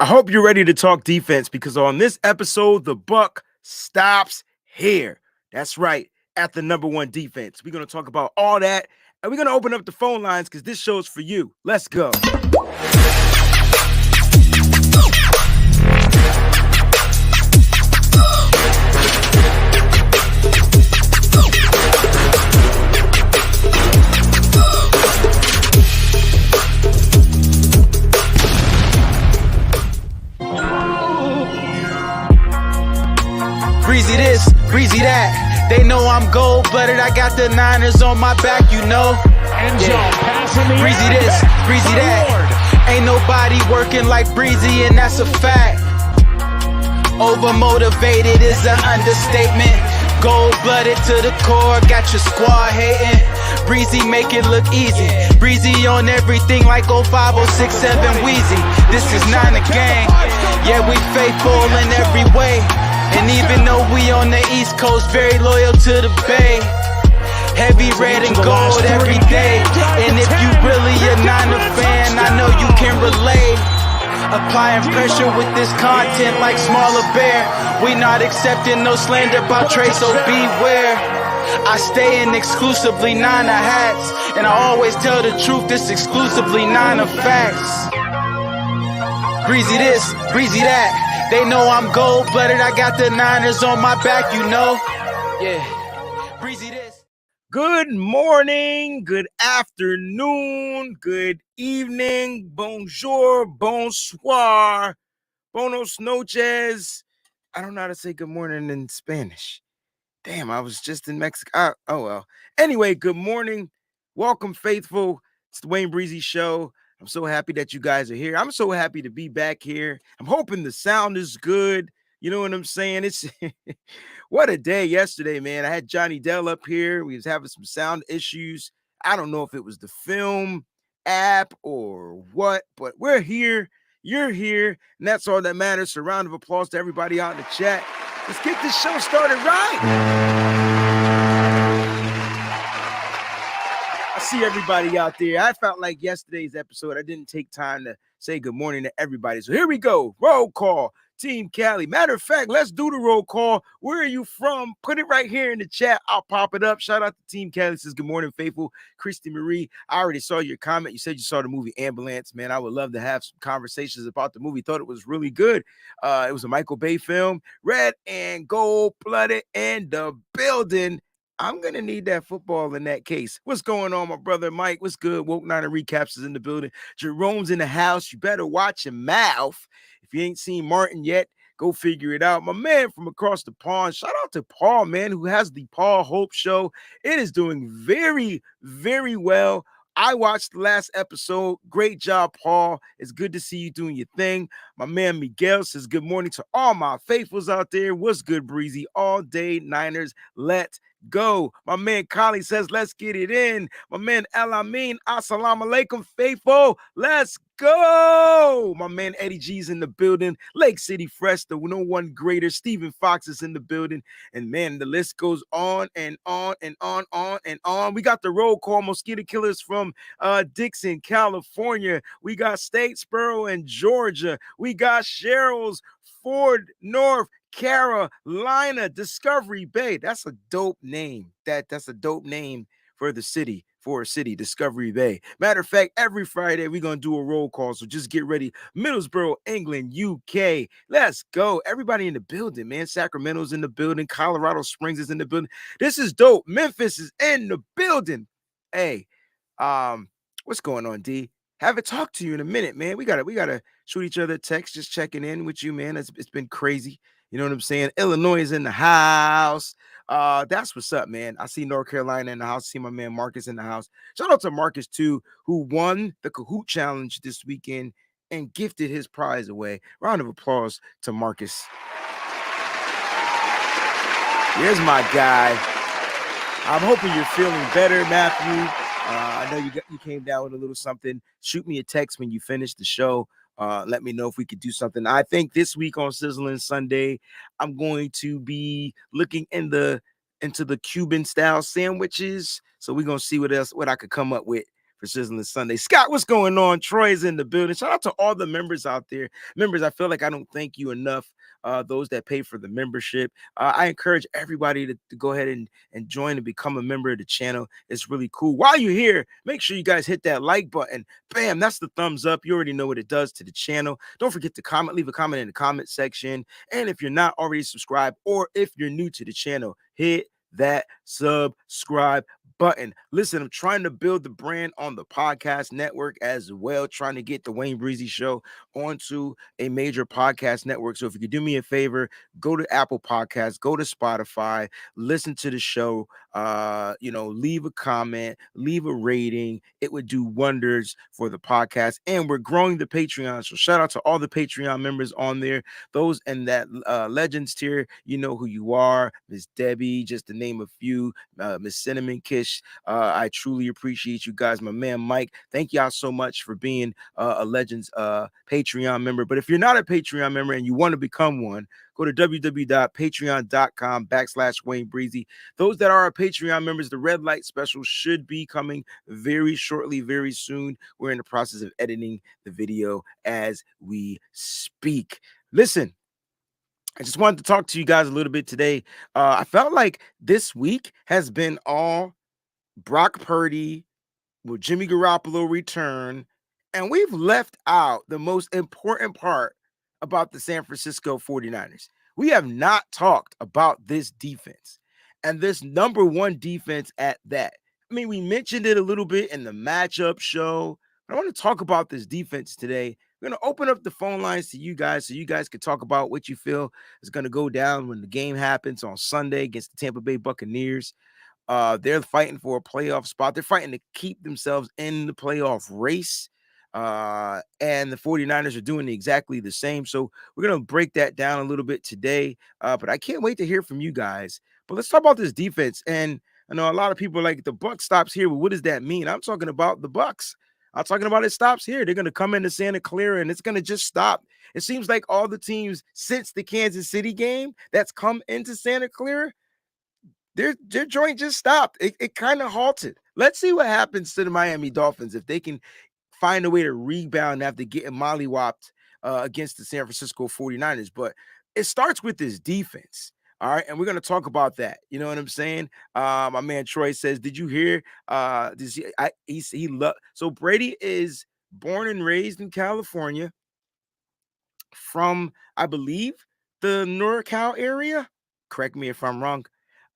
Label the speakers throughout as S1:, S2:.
S1: I hope you're ready to talk defense because on this episode, the Buc stops here. That's right, at the number one defense. We're going to talk about all that, and we're going to open up the phone lines because this show's for you. Let's go.
S2: Breezy this, breezy that. They know I'm gold-blooded. I got the Niners on my back, you know. Breezy this, breezy that. Ain't nobody working like Breezy, and that's a fact. Overmotivated is an understatement. Gold-blooded to the core, got your squad hating. Breezy make it look easy. Breezy on everything like 05, 06, 7 Wheezy. This is not a gang. Yeah, we faithful in every way. And even though we on the East Coast, very loyal to the Bay. Heavy red and gold every day. And if you really a Niner fan, I know you can relate. Applying pressure with this content like Smaller Bear. We not accepting no slander about Trey, so beware. I stay in exclusively Niner hats. And I always tell the truth, this exclusively Niner facts. Breezy this, breezy that. They know I'm gold-blooded. I got the Niners on my back, you know. Yeah. Breezy this.
S1: Good morning, good afternoon, good evening, bonjour, bonsoir, buenos noches. I don't know how to say good morning in Spanish. Damn, I was just in Mexico. Oh, well. Anyway, good morning. Welcome, faithful. It's the WayneBreezie Show. I'm so happy that you guys are here. I'm so happy to be back here. I'm hoping the sound is good. You know what I'm saying? It's what a day yesterday, man. I had Johnny Dell up here. We was having some sound issues. I don't know if it was the film app or what, but we're here. You're here, and that's all that matters. So a round of applause to everybody out in the chat. Let's get this show started right. I see everybody out there. I felt like yesterday's episode, I didn't take time to say good morning to everybody. So here we go. Roll call. Team Cali. Matter of fact, let's do the roll call. Where are you from? Put it right here in the chat. I'll pop it up. Shout out to Team Cali. Says good morning, faithful. Christy Marie. I already saw your comment. You said you saw the movie Ambulance. Man, I would love to have some conversations about the movie. Thought it was really good. It was a Michael Bay film. Red and gold-blooded in the building. I'm going to need that football in that case. What's going on, my brother Mike? What's good? Woke Niner Recaps is in the building. Jerome's in the house. You better watch your mouth. If you ain't seen Martin yet, go figure it out. My man from across the pond, shout out to Paul, man, who has the Paul Hope Show. It is doing very, very well. I watched the last episode. Great job, Paul. It's good to see you doing your thing. My man Miguel says good morning to all my faithfuls out there. What's good, Breezy? All day Niners. Let's go. My man Kali says, let's get it in. My man El Amin, assalamu alaikum, faithful. Let's go. My man Eddie G's in the building. Lake City Fresh, the no one greater. Stephen Fox is in the building. And man, the list goes on and on and on and on. We got the roll call mosquito killers from Dixon, California. We got Statesboro and Georgia. We got Cheryl's Ford, North Carolina, Discovery Bay. That's a dope name. That's a dope name for the city, for a city, Discovery Bay. Matter of fact, every Friday we're going to do a roll call, so just get ready. Middlesbrough, England, UK. Let's go. Everybody in the building, man. Sacramento's in the building. Colorado Springs is in the building. This is dope. Memphis is in the building. Hey, what's going on, D? Haven't talked to you in a minute, man. We gotta shoot each other a text, just checking in with you, man. It's been crazy. You know what I'm saying? Illinois is in the house. That's what's up, man. I see North Carolina in the house. I see my man Marcus in the house. Shout out to Marcus, too, who won the Kahoot Challenge this weekend and gifted his prize away. Round of applause to Marcus. Here's my guy. I'm hoping you're feeling better, Matthew. I know you came down with a little something. Shoot me a text when you finish the show. Let me know if we could do something. I think this week on Sizzling Sunday, I'm going to be looking into the Cuban style sandwiches. So we're gonna see what I could come up with for Sizzling Sunday. Scott, what's going on? Troy's in the building. Shout out to all the members out there. Members, I feel like I don't thank you enough. Those that pay for the membership. I encourage everybody to go ahead and join and become a member of the channel. It's really cool. While you're here, make sure you guys hit that like button. Bam, that's the thumbs up. You already know what it does to the channel. Don't forget to comment. Leave a comment in the comment section. And if you're not already subscribed, or if you're new to the channel, hit that subscribe button. Listen, I'm trying to build the brand on the podcast network as well, trying to get the WayneBreezie show onto a major podcast network. So if you could do me a favor, go to Apple Podcasts, go to Spotify, listen to the show, leave a comment, leave a rating. It would do wonders for the podcast. And we're growing the Patreon. So shout out to all the Patreon members on there. Those and that Legends tier, you know who you are. Miss Debbie, just to name a few, Miss Cinnamon Kish. I truly appreciate you guys. My man Mike, thank y'all so much for being a Legends Patreon member. But if you're not a Patreon member and you want to become one, go to www.patreon.com/WayneBreezie. Those that are our Patreon members, the red light special should be coming very shortly, very soon. We're in the process of editing the video as we speak. Listen, I just wanted to talk to you guys a little bit today. I felt like this week has been all Brock Purdy, will Jimmy Garoppolo return? And we've left out the most important part about the San Francisco 49ers. We have not talked about this defense, and this number one defense at that. I mean, we mentioned it a little bit in the matchup show, but I want to talk about this defense today. We're going to open up the phone lines to you guys so you guys can talk about what you feel is going to go down when the game happens on Sunday against the Tampa Bay Buccaneers. They're fighting for a playoff spot. They're fighting to keep themselves in the playoff race. And the 49ers are doing exactly the same. So we're going to break that down a little bit today. But I can't wait to hear from you guys. But let's talk about this defense. And I know a lot of people are like, the Buc stops here. Well, what does that mean? I'm talking about the Bucs. I'm talking about it stops here. They're going to come into Santa Clara and it's going to just stop. It seems like all the teams since the Kansas City game that's come into Santa Clara, their joint just stopped. It kind of halted. Let's see what happens to the Miami Dolphins if they can find a way to rebound after getting mollywopped against the San Francisco 49ers. But it starts with this defense. All right. And we're going to talk about that. You know what I'm saying? My man Troy says, did you hear? So Brady is born and raised in California from, I believe, the NorCal area. Correct me if I'm wrong.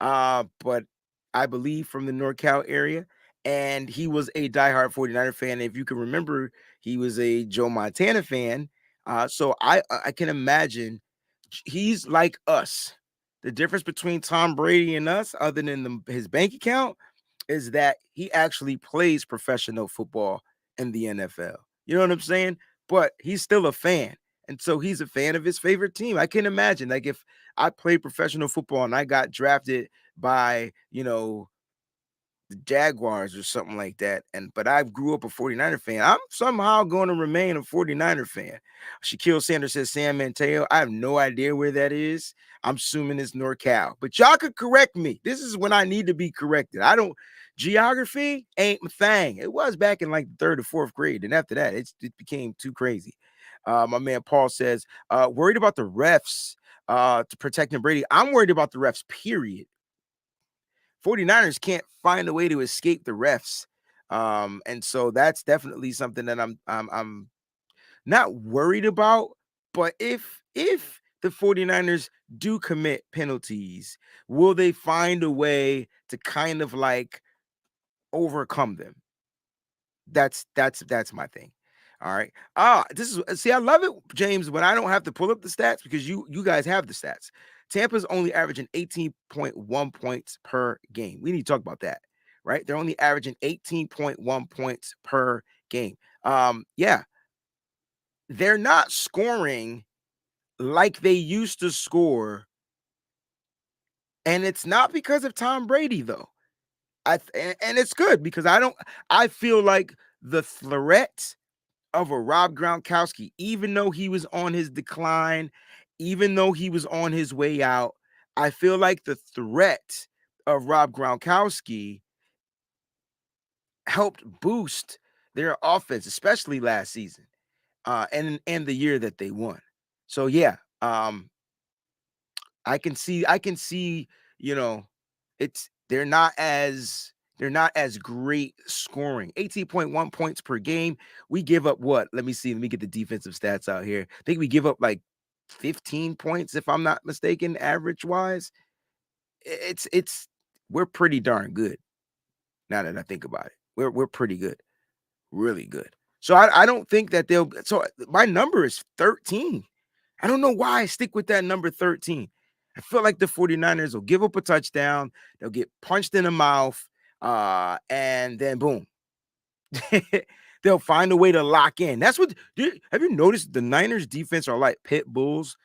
S1: But I believe from the NorCal area. And he was a diehard 49er fan. If you can remember, he was a Joe Montana fan. So I can imagine he's like us. The difference between Tom Brady and us, other than his bank account, is that he actually plays professional football in the NFL. You know what I'm saying? But he's still a fan. And so he's a fan of his favorite team. I can imagine, like, if I played professional football and I got drafted by, the Jaguars or something like that, but I grew up a 49er fan, I'm somehow going to remain a 49er fan. Shaquille Sanders says San Mateo. I have no idea where that is. I'm assuming it's NorCal, but y'all could correct me. This is when I need to be corrected. Geography ain't my thing. It was back in like the third or fourth grade, and after that, it became too crazy. My man Paul says, worried about the refs to protecting Brady. I'm worried about the refs, period. 49ers can't find a way to escape the refs. And so that's definitely something that I'm not worried about. But if the 49ers do commit penalties, will they find a way to kind of like overcome them? That's my thing. All right. I love it, James, when I don't have to pull up the stats because you guys have the stats. Tampa's only averaging 18.1 points per game. We need to talk about that, right? They're only averaging 18.1 points per game. Yeah. They're not scoring like they used to score. And it's not because of Tom Brady, though. And it's good because I feel like the threat of a Rob Gronkowski, even though he was on his decline, even though he was on his way out, I feel like the threat of Rob Gronkowski helped boost their offense, especially last season, and the year that they won. So yeah, I can see, you know, it's they're not as great scoring. 18.1 points per game. We give up what? Let me see. Let me get the defensive stats out here. I think we give up like 15 points, if I'm not mistaken, average wise. It's we're pretty darn good now that I think about it. We're pretty good, really good. So I don't think that they'll. So my number is 13. I don't know why I stick with that number 13. I feel like the 49ers will give up a touchdown, they'll get punched in the mouth, and then boom. They'll find a way to lock in. That's what have you noticed the Niners defense are like pit bulls?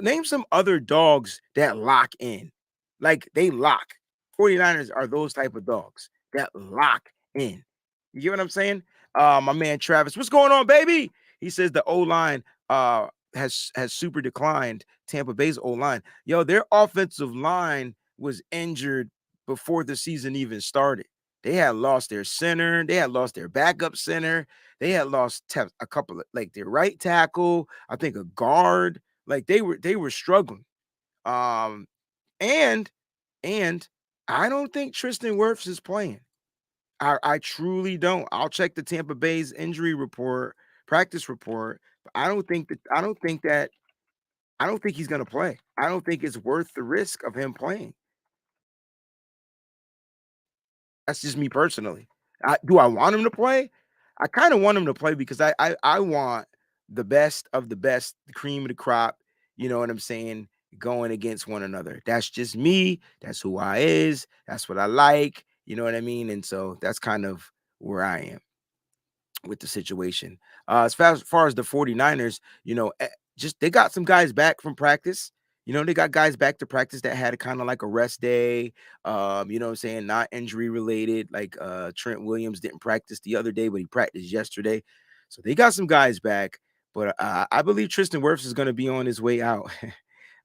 S1: Name some other dogs that lock in. Like they lock. 49ers are those type of dogs that lock in. You get what I'm saying? My man Travis, what's going on, baby? He says the O-line has super declined. Tampa Bay's O-line. Yo, their offensive line was injured before the season even started. They had lost their center. They had lost their backup center. They had lost a couple of like their right tackle. I think a guard. Like they were struggling. Um, and and I don't think Tristan Wirfs is playing. I truly don't. I'll check the Tampa Bay's injury report, practice report. But I don't think he's gonna play. I don't think it's worth the risk of him playing. That's just me personally. Do I want him to play? I kind of want him to play because I want the best of the best, the cream of the crop. You know what I'm saying? Going against one another. That's just me. That's who I is. That's what I like. You know what I mean? And so that's kind of where I am with the situation. As far as the 49ers, just they got some guys back from practice. They got guys back to practice that had a kind of like a rest day. You know what I'm saying? Not injury related. Like Trent Williams didn't practice the other day, but he practiced yesterday. So they got some guys back. But I believe Tristan Wirfs is going to be on his way out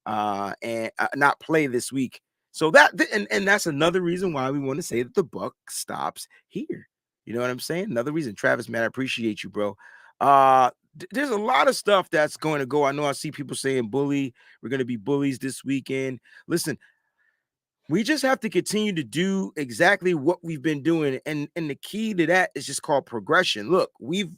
S1: and not play this week. So and that's another reason why we want to say that the buck stops here. You know what I'm saying? Another reason, Travis, man, I appreciate you, bro. There's a lot of stuff that's going to go. I know I see people saying bully. We're going to be bullies this weekend. Listen, we just have to continue to do exactly what we've been doing, and the key to that is just called progression. Look, we've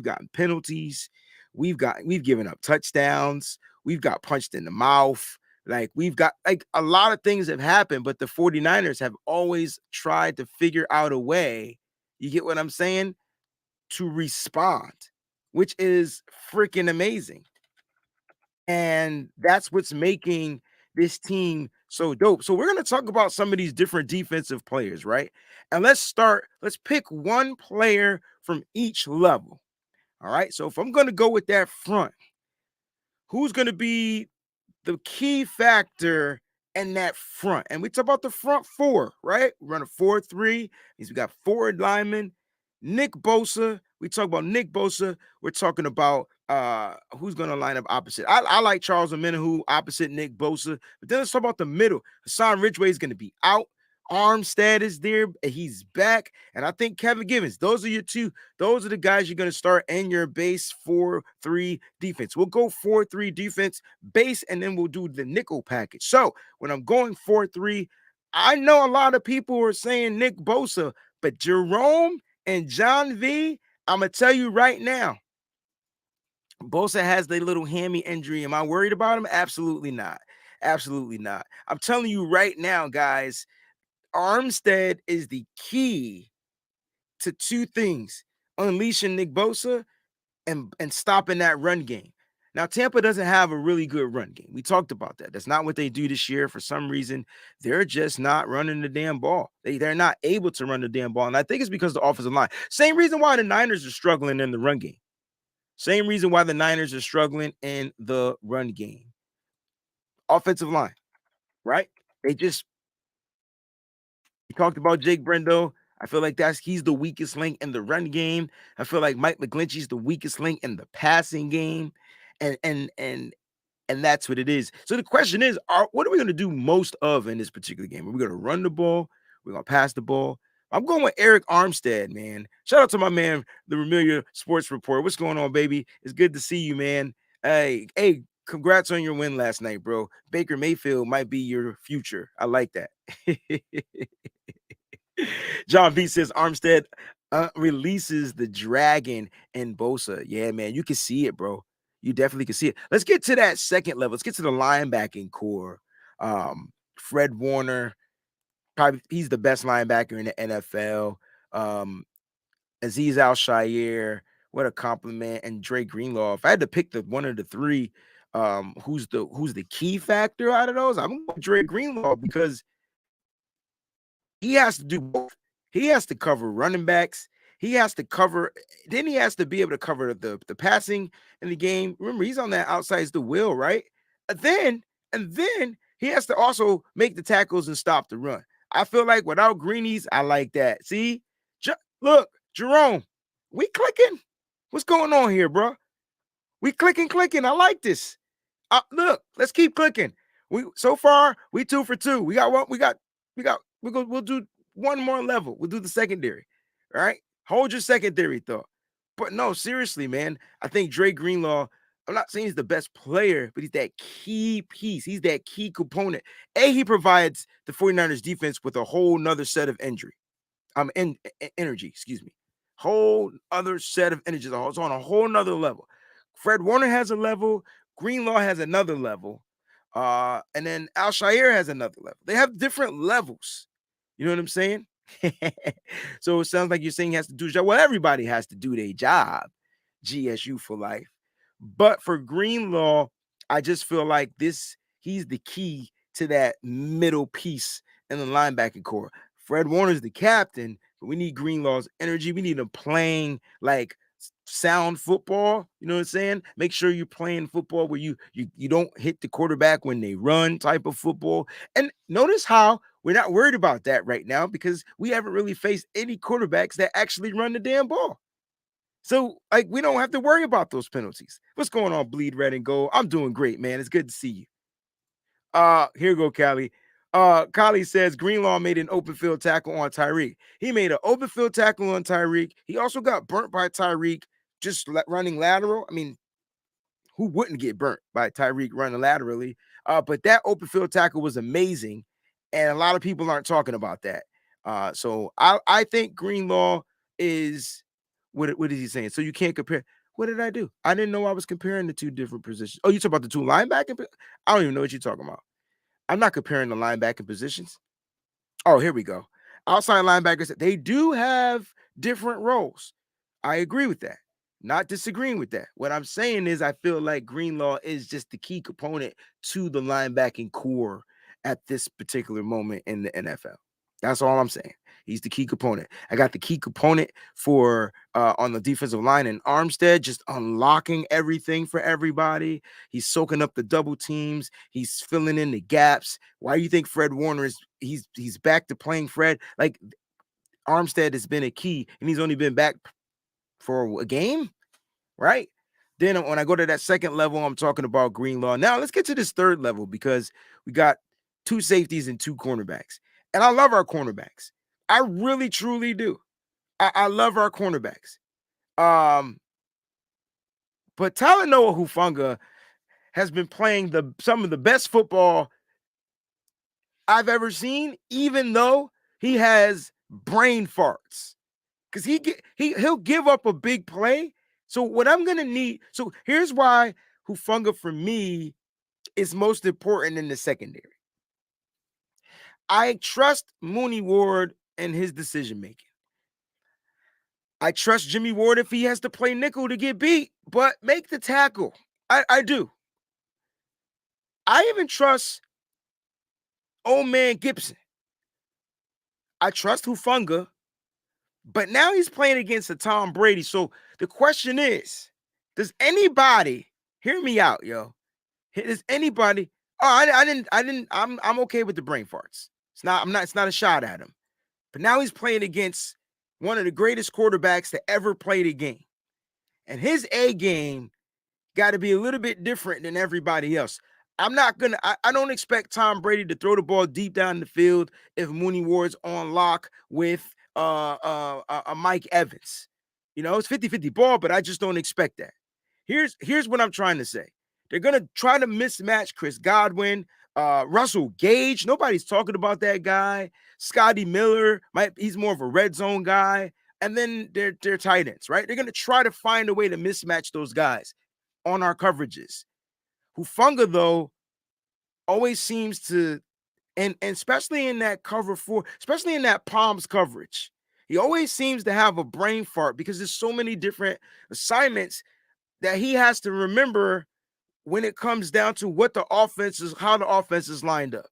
S1: gotten penalties, we've given up touchdowns, we've got punched in the mouth, like we've got like a lot of things have happened, but the 49ers have always tried to figure out a way, you get what I'm saying, to respond, which is freaking amazing. And that's what's making this team so dope. So we're going to talk about some of these different defensive players, right? And let's pick one player from each level. All right. So if I'm going to go with that front, who's going to be the key factor in that front? And we talk about the front four, right? We run a 4-3. Means we got four linemen. Nick Bosa. We talk about Nick Bosa. We're talking about who's going to line up opposite. I like Charles Omenihu opposite Nick Bosa. But then let's talk about the middle. Hassan Ridgeway is going to be out. Armstead is there. He's back. And I think Kevin Givens, those are your two. Those are the guys you're going to start in your base 4-3 defense. We'll go 4-3 defense base, and then we'll do the nickel package. So when I'm going 4-3, I know a lot of people are saying Nick Bosa, but Jerome and John V, I'm going to tell you right now, Bosa has the little hammy injury. Am I worried about him? Absolutely not. Absolutely not. I'm telling you right now, guys, Armstead is the key to two things: unleashing Nick Bosa and stopping that run game. Now, Tampa doesn't have a really good run game. We talked about that. That's not what they do this year. For some reason, they're just not running the damn ball. They're not able to run the damn ball. And I think it's because of the offensive line. Same reason why the Niners are struggling in the run game. Same reason why the Niners are struggling in the run game. Offensive line, right? We talked about Jake Brendo. I feel like he's the weakest link in the run game. I feel like Mike McGlinchey's the weakest link in the passing game. And that's what it is. So the question is, what are we going to do most of in this particular game? Are we going to run the ball? We're going to pass the ball? I'm going with Eric Armstead, man. Shout out to my man, the Remilia Sports Report. What's going on, baby? It's good to see you, man. Hey, congrats on your win last night, bro. Baker Mayfield might be your future. I like that. John B says Armstead releases the dragon and Bosa. Yeah, man, you can see it, bro. You definitely can see it. Let's get to that second level. Let's get to the linebacking core. Fred Warner, probably he's the best linebacker in the NFL. Azeez Al-Shaair, what a compliment. And Dre Greenlaw. If I had to pick the one of the three, who's the key factor out of those, I'm going to Dre Greenlaw because he has to do both. He has to cover running backs. He has to cover, then he has to be able to cover the passing in the game. Remember, he's on that outside the wheel, right? And then he has to also make the tackles and stop the run. I feel like without Greenies, I like that. See, look, Jerome, we clicking. What's going on here, bro? We clicking. I like this. Look, let's keep clicking. So far we 2 for 2. We'll do one more level. We'll do the secondary. All right. Hold your secondary thought. But no, seriously, man. I think Dre Greenlaw, I'm not saying he's the best player, but he's that key piece. He's that key component. He provides the 49ers defense with a whole nother set of energy, excuse me. Whole other set of energy. It's on a whole nother level. Fred Warner has a level. Greenlaw has another level. And then Al-Shaair has another level. They have different levels. You know what I'm saying? So it sounds like you're saying he has to do well, everybody has to do their job. GSU for life. But for Greenlaw, I just feel like he's the key to that middle piece in the linebacking core. Fred Warner's the captain, but we need Greenlaw's energy. We need him playing like sound football. You know what I'm saying? Make sure you're playing football where you don't hit the quarterback when they run type of football. And notice how we're not worried about that right now because we haven't really faced any quarterbacks that actually run the damn ball. So, like, we don't have to worry about those penalties. What's going on, Bleed Red and Gold? I'm doing great, man. It's good to see you. Here you go, Callie. Callie says Greenlaw made an open field tackle on Tyreek. He made an open field tackle on Tyreek. He also got burnt by Tyreek just running lateral. I mean, who wouldn't get burnt by Tyreek running laterally? But that open field tackle was amazing, and a lot of people aren't talking about that. So I think Greenlaw is what is he saying? So you can't compare. What did I do? I didn't know I was comparing the two different positions. Oh, you talking about the two linebacker? I don't even know what you're talking about. I'm not comparing the linebacking positions. Oh, here we go. Outside linebackers, they do have different roles. I agree with that. Not disagreeing with that. What I'm saying is I feel like Greenlaw is just the key component to the linebacking core at this particular moment in the NFL. That's all I'm saying. He's the key component. I got the key component for on the defensive line and Armstead, just unlocking everything for everybody. He's soaking up the double teams. He's filling in the gaps. Why do you think Fred Warner he's back to playing Fred? Like Armstead has been a key, and he's only been back for a game, right? Then when I go to that second level, I'm talking about Greenlaw. Now let's get to this third level because we got 2 safeties and 2 cornerbacks. And I love our cornerbacks. I really, truly do. I love our cornerbacks. But Talanoa Hufanga has been playing some of the best football I've ever seen, even though he has brain farts. Because he'll give up a big play. So what I'm going to need, so here's why Hufanga for me is most important in the secondary. I trust Mooney Ward and his decision making. I trust Jimmy Ward if he has to play nickel to get beat, but make the tackle. I do. I even trust old man Gibson. I trust Hufanga, but now he's playing against a Tom Brady. So the question is, does anybody hear me out, yo? Does anybody? Oh, I'm okay with the brain farts. It's not a shot at him. But now he's playing against one of the greatest quarterbacks to ever play the game. And his A game got to be a little bit different than everybody else. I don't expect Tom Brady to throw the ball deep down the field if Mooney Ward's on lock with Mike Evans. You know, it's 50-50 ball, but I just don't expect that. Here's what I'm trying to say. They're gonna try to mismatch Chris Godwin, Russell Gage. Nobody's talking about that guy. Scotty Miller, he's more of a red zone guy. And then their tight ends, right? They're gonna try to find a way to mismatch those guys on our coverages. Hufanga, though, always seems to, and especially in that cover 4, especially in that Palms coverage, he always seems to have a brain fart because there's so many different assignments that he has to remember when it comes down to what the offense is, how the offense is lined up.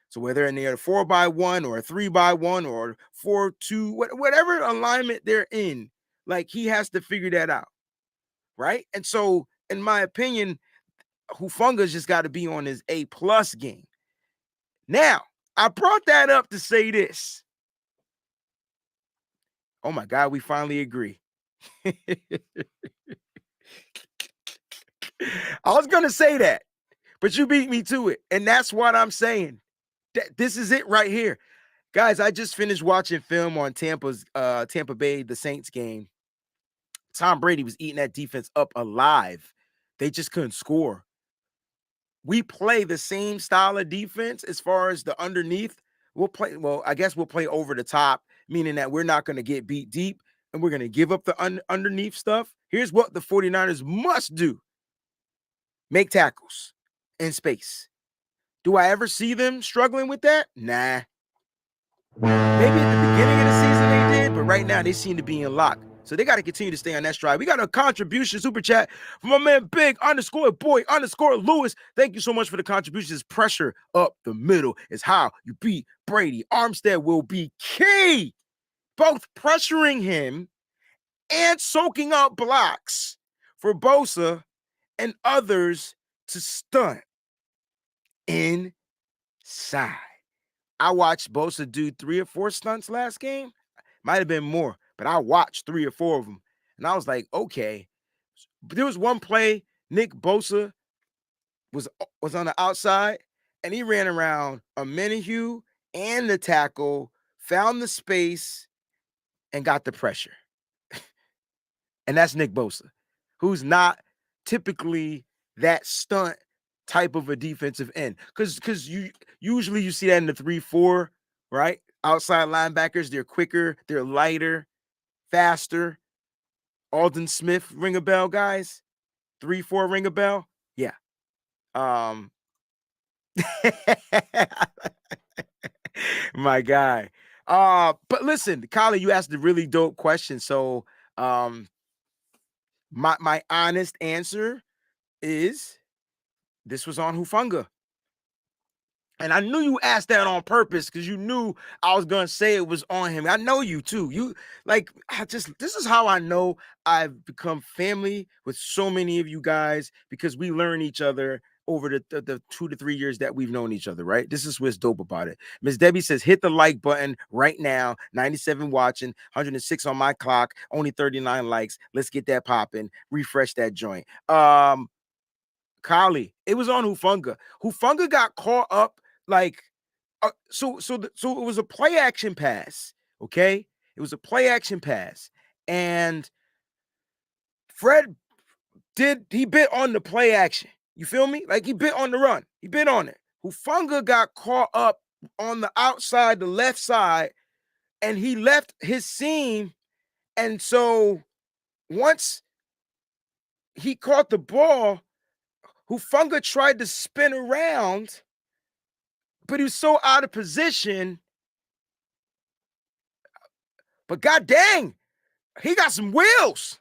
S1: So whether in a 4-by-1 or a 3-by-1 or 4-2, whatever alignment they're in, like he has to figure that out, right? And so, in my opinion, Hufanga's just got to be on his A+ game. Now, I brought that up to say this. Oh my God, we finally agree. I was going to say that, but you beat me to it. And that's what I'm saying. This is it right here. Guys, I just finished watching film on Tampa Bay, the Saints game. Tom Brady was eating that defense up alive. They just couldn't score. We play the same style of defense as far as the underneath. I guess we'll play over the top, meaning that we're not going to get beat deep and we're going to give up the underneath stuff. Here's what the 49ers must do. Make tackles in space. Do I ever see them struggling with that? Nah. Maybe at the beginning of the season they did, but right now they seem to be in lock. So they got to continue to stay on that stride. We got a contribution super chat from my man Big_Boy_Lewis. Thank you so much for the contributions. Pressure up the middle is how you beat Brady. Armstead will be key. Both pressuring him and soaking up blocks for Bosa and others to stunt inside. I watched Bosa do 3 or 4 stunts last game. Might have been more, but I watched 3 or 4 of them. And I was like, okay. But there was one play, Nick Bosa was on the outside, and he ran around a Menahue and the tackle, found the space, and got the pressure. And that's Nick Bosa, who's not typically that stunt type of a defensive end. Because you usually you see that in the 3-4, right? Outside linebackers, they're quicker, they're lighter, faster. Alden Smith, ring a bell, guys? 3-4, ring a bell? Yeah. My guy. But listen, Kylie, you asked a really dope question. So my honest answer is this was on Hufanga. And I knew you asked that on purpose because you knew I was going to say it was on him. I know you too. This is how I know I've become family with so many of you guys because we learn each other over the 2 to 3 years that we've known each other, right? This is what's dope about it. Miss Debbie says, hit the like button right now. 97 watching, 106 on my clock, only 39 likes. Let's get that popping. Refresh that joint. Kali, it was on Hufanga. Hufanga got caught up. So it was a play action pass, okay? It was a play action pass, and Fred he bit on the play action. You feel me? Like he bit on the run. He bit on it. Hufanga got caught up on the outside, the left side, and he left his seam. And so once he caught the ball, Hufanga tried to spin around, but he was so out of position. But god dang, he got some wheels.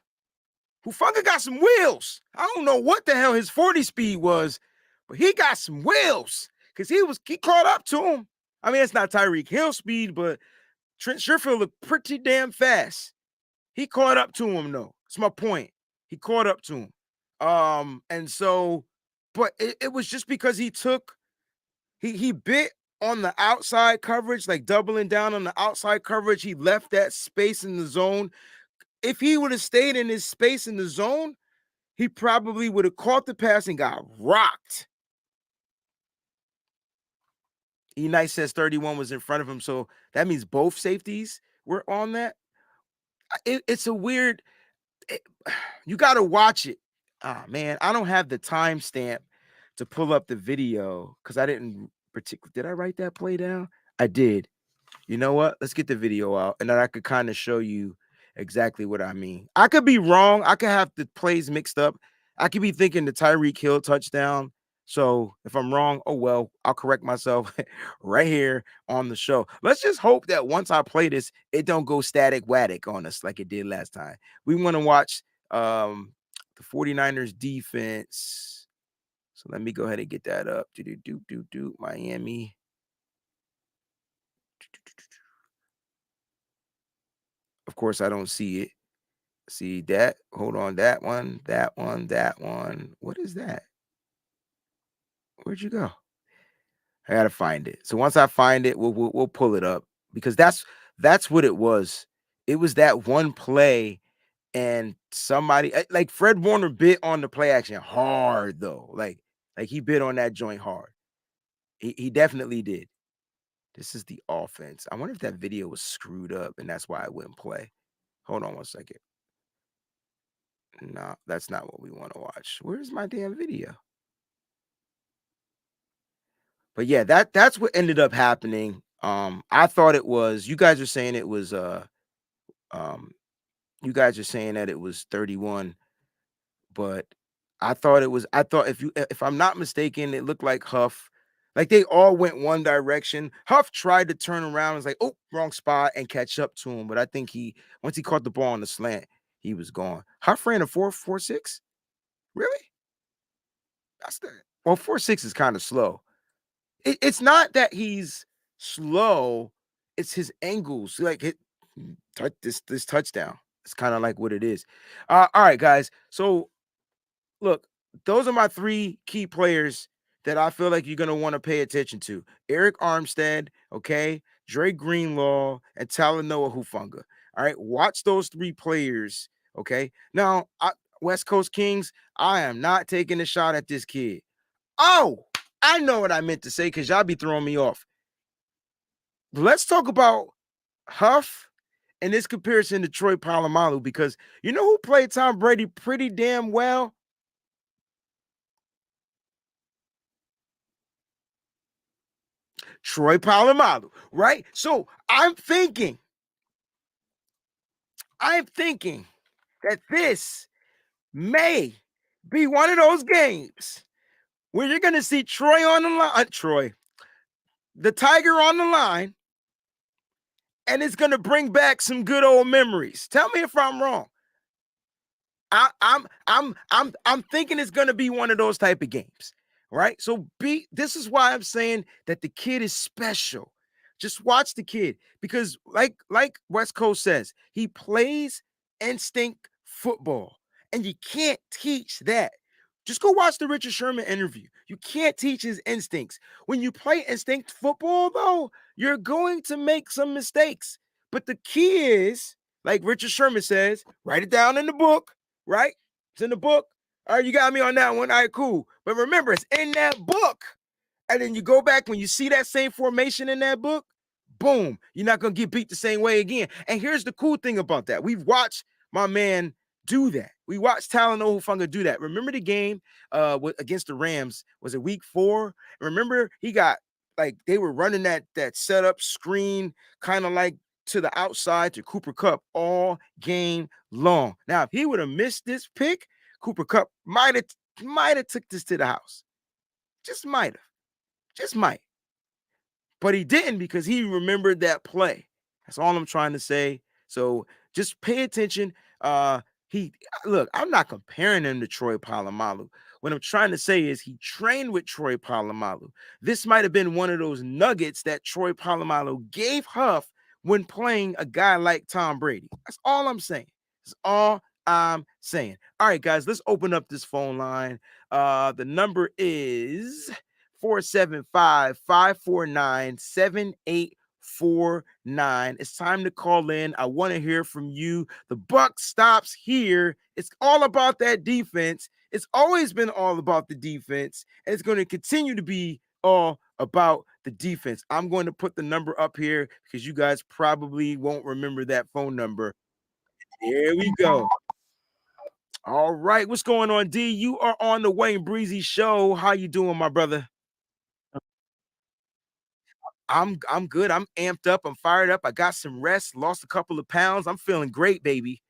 S1: Hufanga got some wheels. I don't know what the hell his 40 speed was, but he got some wheels because he caught up to him. I mean, it's not Tyreek Hill speed, but Trent Sherfield looked pretty damn fast. He caught up to him, though. That's my point. He caught up to him. And so, but it was just because he bit on the outside coverage, like doubling down on the outside coverage. He left that space in the zone. If he would have stayed in his space in the zone, he probably would have caught the pass and got rocked. E. Nice says 31 was in front of him, so that means both safeties were on that. It's a weird. You got to watch it. Ah, man, I don't have the timestamp to pull up the video because I didn't particularly. Did I write that play down? I did. You know what? Let's get the video out, and then I could kind of show you exactly what I mean. I could be wrong. I could have the plays mixed up. I could be thinking the Tyreek Hill touchdown. So if I'm wrong, oh well, I'll correct myself right here on the show. Let's just hope that once I play this, it don't go static waddick on us like it did last time. We want to watch the 49ers defense. So let me go ahead and get that up. Do Miami. Of course, I don't see it. See that? Hold on. That one. What is that? Where'd you go? I gotta find it. So once I find it, we'll pull it up because that's what it was. It was that one play, and somebody like Fred Warner bit on the play action hard though. Like he bit on that joint hard. He definitely did. This is the offense. I wonder if that video was screwed up and that's why I wouldn't play. Hold on one second. No, that's not what we want to watch. Where's my damn video? But yeah, that's what ended up happening. I thought it was, you guys are saying it was you guys are saying that it was 31, but I thought if I'm not mistaken, it looked like Huff, like they all went one direction. Huff tried to turn around and was like, oh, wrong spot and catch up to him. But I think once he caught the ball on the slant, he was gone. Huff ran a 4.46. Really? That's the 4.6 is kind of slow. It's not that he's slow, it's his angles. Like this touchdown. It's kind of like what it is. All right, guys. So look, those are my three key players that I feel like you're gonna want to pay attention to. Eric Armstead, okay, Dre Greenlaw, and Talanoa Hufanga. All right, watch those three players. Okay. Now, West Coast Kings, I am not taking a shot at this kid. Oh, I know what I meant to say because y'all be throwing me off. Let's talk about Huff and this comparison to Troy Polamalu, because you know who played Tom Brady pretty damn well? Troy Polamalu, right? So I'm thinking that this may be one of those games where you're going to see Troy on the line, the Tiger on the line, and it's going to bring back some good old memories. Tell me if I'm wrong. I'm thinking it's going to be one of those type of games, right? So this is why I'm saying that the kid is special. Just watch the kid, because like West Coast says, he plays instinct football, and you can't teach that. Just go watch the Richard Sherman interview. You can't teach his instincts. When you play instinct football, though, you're going to make some mistakes. But the key is, like Richard Sherman says, write it down in the book, right? It's in the book. All right, you got me on that one. All right, cool. But remember, it's in that book. And then you go back when you see that same formation in that book, boom, you're not going to get beat the same way again. And here's the cool thing about that. We've watched my man do that. We watched Talanoa Hufanga do that. Remember the game against the Rams? Was it week 4? Remember he got, like, they were running that setup screen kind of like to the outside to Cooper Kupp all game long. Now, if he would have missed this pick, Cooper Kupp might have took this to the house. Just might. But he didn't, because he remembered that play. That's all I'm trying to say. So just pay attention. Look, I'm not comparing him to Troy Polamalu. What I'm trying to say is he trained with Troy Polamalu. This might have been one of those nuggets that Troy Polamalu gave Huff when playing a guy like Tom Brady. That's all I'm saying. That's all I'm saying. All right, guys, let's open up this phone line. The number is 475-549-7849. It's time to call in. I want to hear from you. The buck stops here. It's all about that defense. It's always been all about the defense, and it's going to continue to be all about the defense. I'm going to put the number up here because you guys probably won't remember that phone number. Here we go. All right, what's going on, D? You are on the WayneBreezie show. How you doing, my brother? I'm good. I'm amped up. I'm fired up. I got some rest. Lost a couple of pounds. I'm feeling great, baby.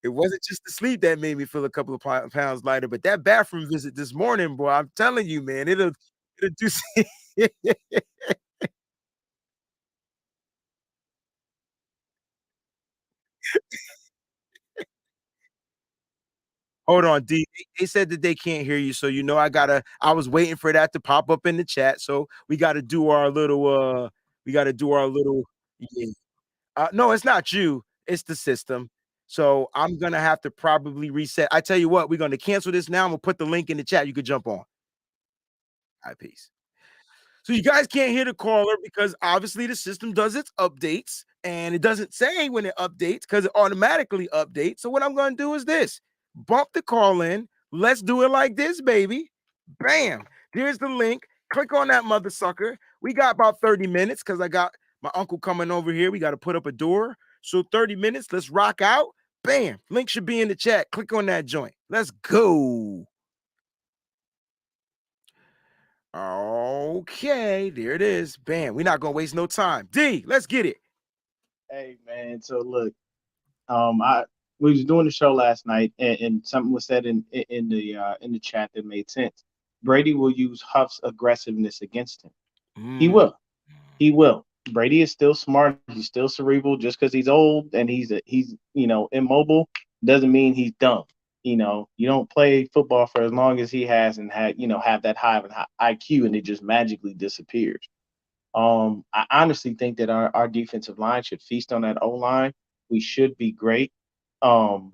S1: It wasn't just the sleep that made me feel a couple of pounds lighter, but that bathroom visit this morning, boy, I'm telling you, man, it'll do. Hold on, D. They said that they can't hear you, so I was waiting for that to pop up in the chat. So we gotta do our little yeah. No, it's not you, it's the system. So I'm gonna have to probably reset. I tell you what, we're gonna cancel this now. I'm gonna put the link in the chat. You could jump on. All right, peace. So you guys can't hear the caller because obviously the system does its updates and it doesn't say when it updates because it automatically updates. So what I'm going to do is this: bump the call in. Let's do it like this, baby. Bam. Here's the link. Click on that mother sucker. We got about 30 minutes because I got my uncle coming over here. We got to put up a door. So 30 minutes. Let's rock out. Bam. Link should be in the chat. Click on that joint. Let's go. Okay, there it is. Bam. We're not gonna waste no time. D, let's get it.
S3: Hey man, so look, I we was doing the show last night, and something was said in the chat that made sense. Brady will use Huff's aggressiveness against him. He
S1: Mm.
S3: will. He will. Brady is still smart. He's still cerebral. Just because he's old and he's immobile doesn't mean he's dumb. You don't play football for as long as he has and have that high of an IQ and it just magically disappears. I honestly think that our defensive line should feast on that O line. We should be great. Um,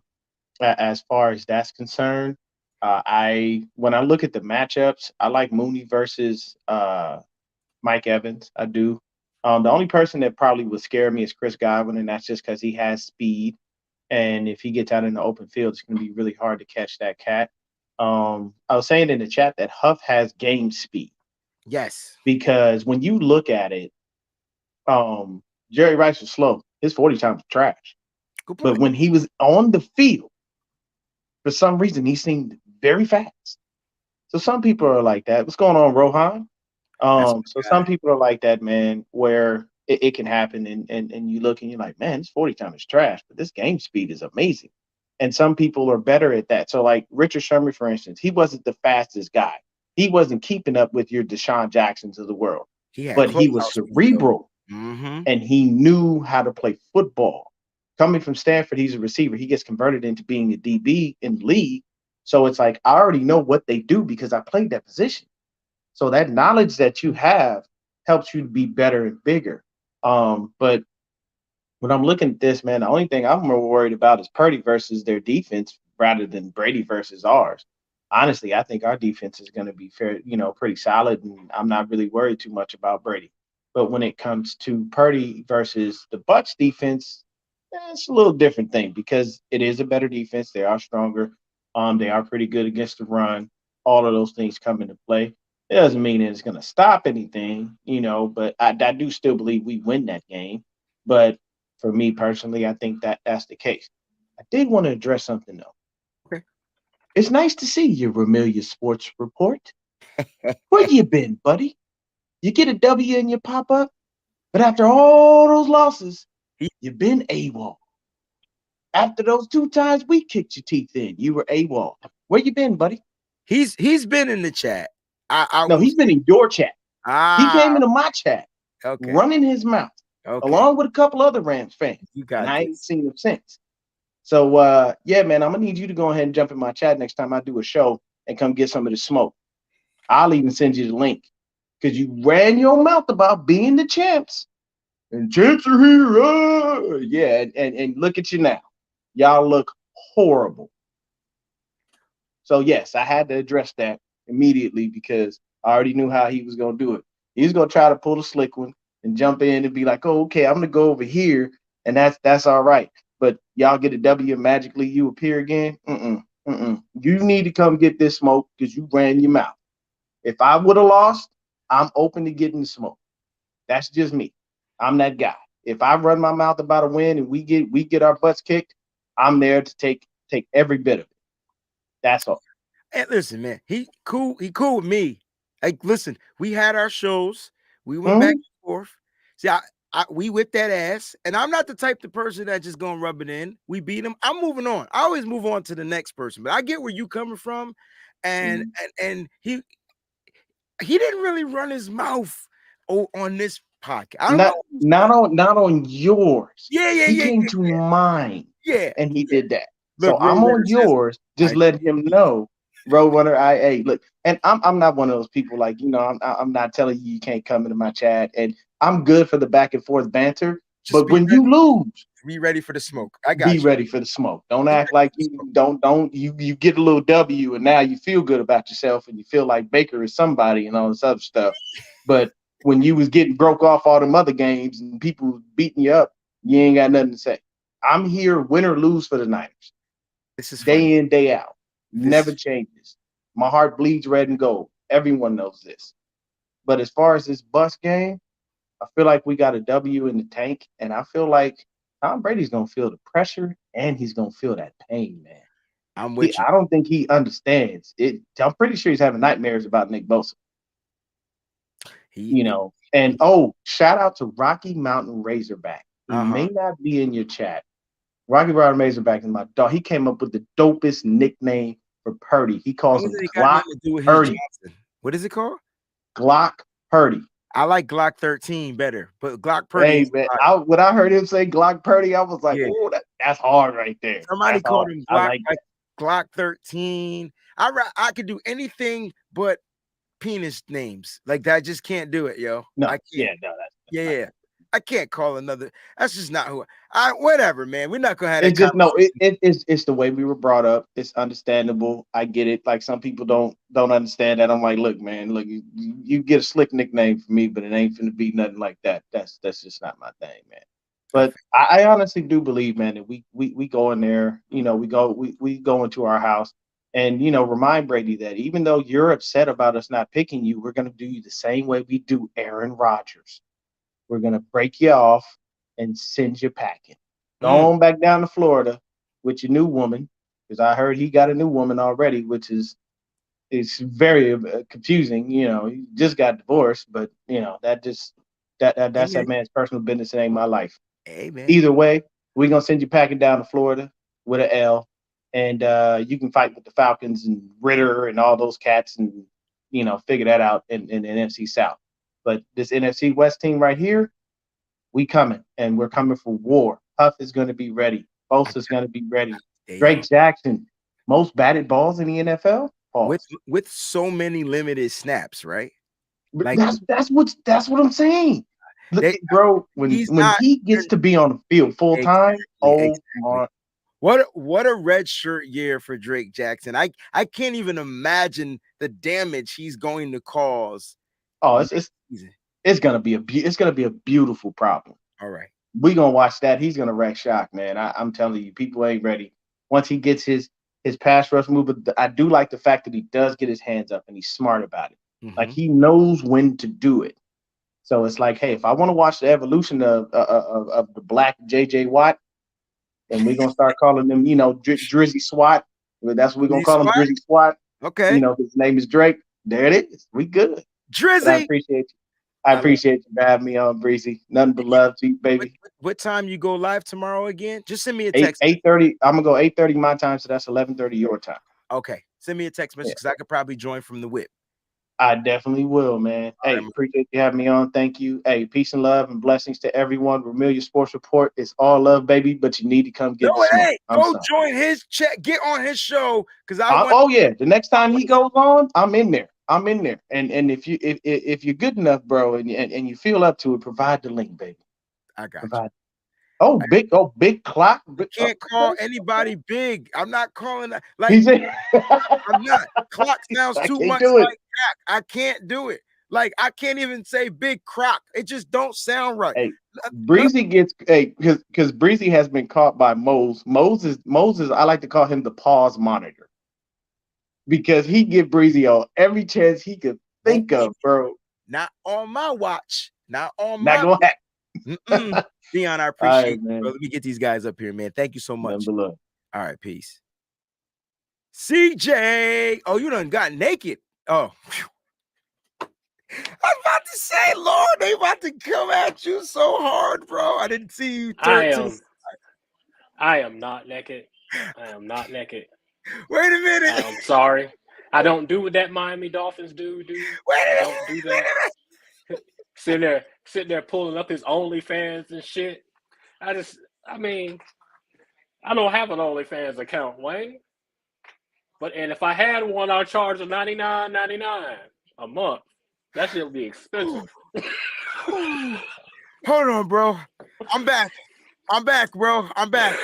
S3: as far as that's concerned, I when I look at the matchups, I like Mooney versus Mike Evans. I do. The only person that probably would scare me is Chris Godwin, and that's just because he has speed. And if he gets out in the open field, it's going to be really hard to catch that cat. I was saying in the chat that Huff has game speed
S1: Yes.
S3: because when you look at it, Jerry Rice was slow. His 40 times was trash.
S1: Good
S3: But
S1: point.
S3: when he was on the field, for some reason, he seemed very fast. So some people are like that. What's going on, Rohan?
S1: That's
S3: So
S1: my guy.
S3: some people are like that, man, where it can happen and you look and you're like, man, this 40 time is trash, but this game speed is amazing. And some people are better at that. So like Richard Sherman, for instance, he wasn't the fastest guy. He wasn't keeping up with your Deshaun Jacksons of the world,
S1: He had
S3: but he was
S1: clubhouse speed though.
S3: cerebral
S1: Mm-hmm.
S3: and he knew how to play football. Coming from Stanford, he's a receiver. He gets converted into being a DB in the league. So it's like I already know what they do because I played that position. So that knowledge that you have helps you to be better and bigger. But when I'm looking at this, man, the only thing I'm more worried about is Purdy versus their defense rather than Brady versus ours. Honestly, I think our defense is going to be fair, pretty solid, and I'm not really worried too much about Brady. But when it comes to Purdy versus the Bucks defense, it's a little different thing because it is a better defense. They are stronger. They are pretty good against the run. All of those things come into play. It doesn't mean that it's going to stop anything, but I do still believe we win that game. But for me personally, I think that that's the case. I did want to address something though.
S1: Okay.
S3: It's nice to see you, Ramelia Sports Report. Where you been, buddy? You get a W and you pop up, but after all those losses, you've been AWOL. After those 2 times we kicked your teeth in, you were AWOL. Where you been, buddy?
S1: He's been in the chat. I
S3: No,
S1: will
S3: he's been
S1: say.
S3: in your chat. He
S1: Ah,
S3: came into my chat,
S1: okay.
S3: running his mouth,
S1: Okay.
S3: along with a couple other Rams fans.
S1: You got
S3: And I ain't
S1: this.
S3: seen him since. So yeah, man, I'm gonna need you to go ahead and jump in my chat next time I do a show and come get some of the smoke. I'll even send you the link because you ran your mouth about being the champs. And champs are here. Yeah, and look at you now. Y'all look horrible. So yes, I had to address that immediately because I already knew how he was gonna do it. He was gonna try to pull the slick one and jump in and be like, "Oh, okay, I'm gonna go over here, and that's all right." but y'all get a W and magically you appear again. You need to come get this smoke because you ran your mouth. If I would have lost, I'm open to getting the smoke. That's just me. I'm that guy. If I run my mouth about a win and we get our butts kicked, I'm there to take every bit of it. That's all.
S1: And listen, man, he cool with me. Like, listen, we had our shows, we went back and forth. See, we whipped that ass, and I'm not the type of person that just gonna rub it in. We beat him. I'm moving on. I always move on to the next person, but I get where you coming from, and he didn't really run his mouth on this podcast. I don't know.
S3: Not on yours.
S1: Yeah.
S3: He came to mine.
S1: Yeah,
S3: and he did that.
S1: Look,
S3: so I'm on yours. Just let him know. Roadrunner IA. Look, and I'm not one of those people like, I'm not telling you can't come into my chat, and I'm good for the back and forth banter. But when you lose,
S1: be ready for the smoke. I got
S3: be ready for the smoke. Don't act like you get a little W and now you feel good about yourself and you feel like Baker is somebody and all this other stuff. But when you was getting broke off all them other games and people beating you up, you ain't got nothing to say. I'm here, win or lose for the Niners.
S1: This is
S3: day
S1: funny.
S3: in, day out. Never changes. My heart bleeds red and gold. Everyone knows this. But as far as this bus game, I feel like we got a W in the tank, and I feel like Tom Brady's gonna feel the pressure and he's gonna feel that pain, man.
S1: I'm with you.
S3: I don't think he understands it. I'm pretty sure he's having nightmares about Nick Bosa. And shout out to Rocky Mountain Razorback. He may not be in your chat. Rocky Mountain Razorback is my dog. He came up with the dopest nickname for Purdy. He calls him Glock Purdy.
S1: What is it called?
S3: Glock Purdy.
S1: I like Glock 13 better, but Glock Purdy.
S3: Hey, man, when I heard him say Glock Purdy, I was like, "Oh, that's hard right there."
S1: Somebody called him Glock, like Glock 13. I could do anything but penis names. Like that. I just can't do it, yo.
S3: No,
S1: I can't. I can't call another. That's just not who whatever, man. We're not gonna have
S3: it's the way we were brought up. It's understandable. I get it. Like some people don't understand that. I'm like, look, man, you get a slick nickname for me, but it ain't gonna be nothing like that. That's just not my thing, man. But I honestly do believe, man, that we go in there, we go into our house and remind Brady that even though you're upset about us not picking you, we're gonna do you the same way we do Aaron Rodgers. We're going to break you off and send you packing. Go on back down to Florida with your new woman, because I heard he got a new woman already, which is very confusing. He just got divorced, but that's that man's personal business. It ain't my life.
S1: Amen.
S3: Either way, we're going to send you packing down to Florida with an L, and you can fight with the Falcons and Ritter and all those cats and, figure that out in NFC South. But this NFC West team right here, we coming, and we're coming for war. Huff is going to be ready. Bosa is going to be ready. Drake Jackson, most batted balls in the NFL.
S1: With so many limited snaps, right?
S3: Like that's what I'm saying. Look, bro, when he gets to be on the field full time, my.
S1: What a red shirt year for Drake Jackson. I can't even imagine the damage he's going to cause.
S3: Oh, it's gonna be a beautiful problem.
S1: All right,
S3: we're gonna watch that. He's gonna wreck shock, man. I'm telling you, people ain't ready. Once he gets his pass rush move, but I do like the fact that he does get his hands up and he's smart about it. Like he knows when to do it. So it's like, hey, if I want to watch the evolution of the black JJ Watt, and we're gonna start calling them, Drizzy SWAT. That's what we're gonna call him, Drizzy SWAT.
S1: Okay,
S3: his name is Drake. There it is. We good.
S1: Drizzy.
S3: But I appreciate you. I appreciate you for having me on, Breezy. Nothing but love to you, baby.
S1: What time you go live tomorrow again? Just send me a text.
S3: 8:30. I'm gonna go 8:30 my time, so that's 11:30 your time.
S1: Okay. Send me a text message because I could probably join from the whip.
S3: I definitely will, man. Appreciate you having me on. Thank you. Hey, peace and love and blessings to everyone. Vermilion Sports Report is all love, baby, but you need to come get
S1: go join his chat. Get on his show because
S3: the next time he goes on, I'm in there. And if you're good enough, bro, and you feel up to it, provide the link, baby.
S1: I got you.
S3: Big clock.
S1: You can't call anybody big. I'm not calling that. Like I'm not. Clock sounds too much like Jack. I can't do it. Like I can't even say Big Croc. It just don't sound right.
S3: Hey, Breezy gets because Breezy has been caught by Moses. Moses. I like to call him the pause monitor because he get Breezy on every chance he could think of, bro.
S1: Not on my watch. Not on
S3: Not
S1: my.
S3: gonna happen.
S1: Dion, I
S3: All
S1: appreciate
S3: right,
S1: you,
S3: man.
S1: bro. Let me get these guys up here, man. Thank you so much.
S3: Number love.
S1: All right, peace. CJ. Oh, you done got naked. Oh. I was about to say, Lord, they about to come at you so hard, bro. I didn't see you turn to the side.
S4: I am not naked. I am not naked.
S1: Wait a minute.
S4: I'm sorry. I don't do what that Miami Dolphins do.
S1: Wait a minute.
S4: I don't do that. Sitting there pulling up his OnlyFans and shit. I don't have an OnlyFans account, Wayne. And if I had one, I'd charge $99.99 a month. That shit would be expensive.
S1: Hold on, bro. I'm back, bro. I'm back.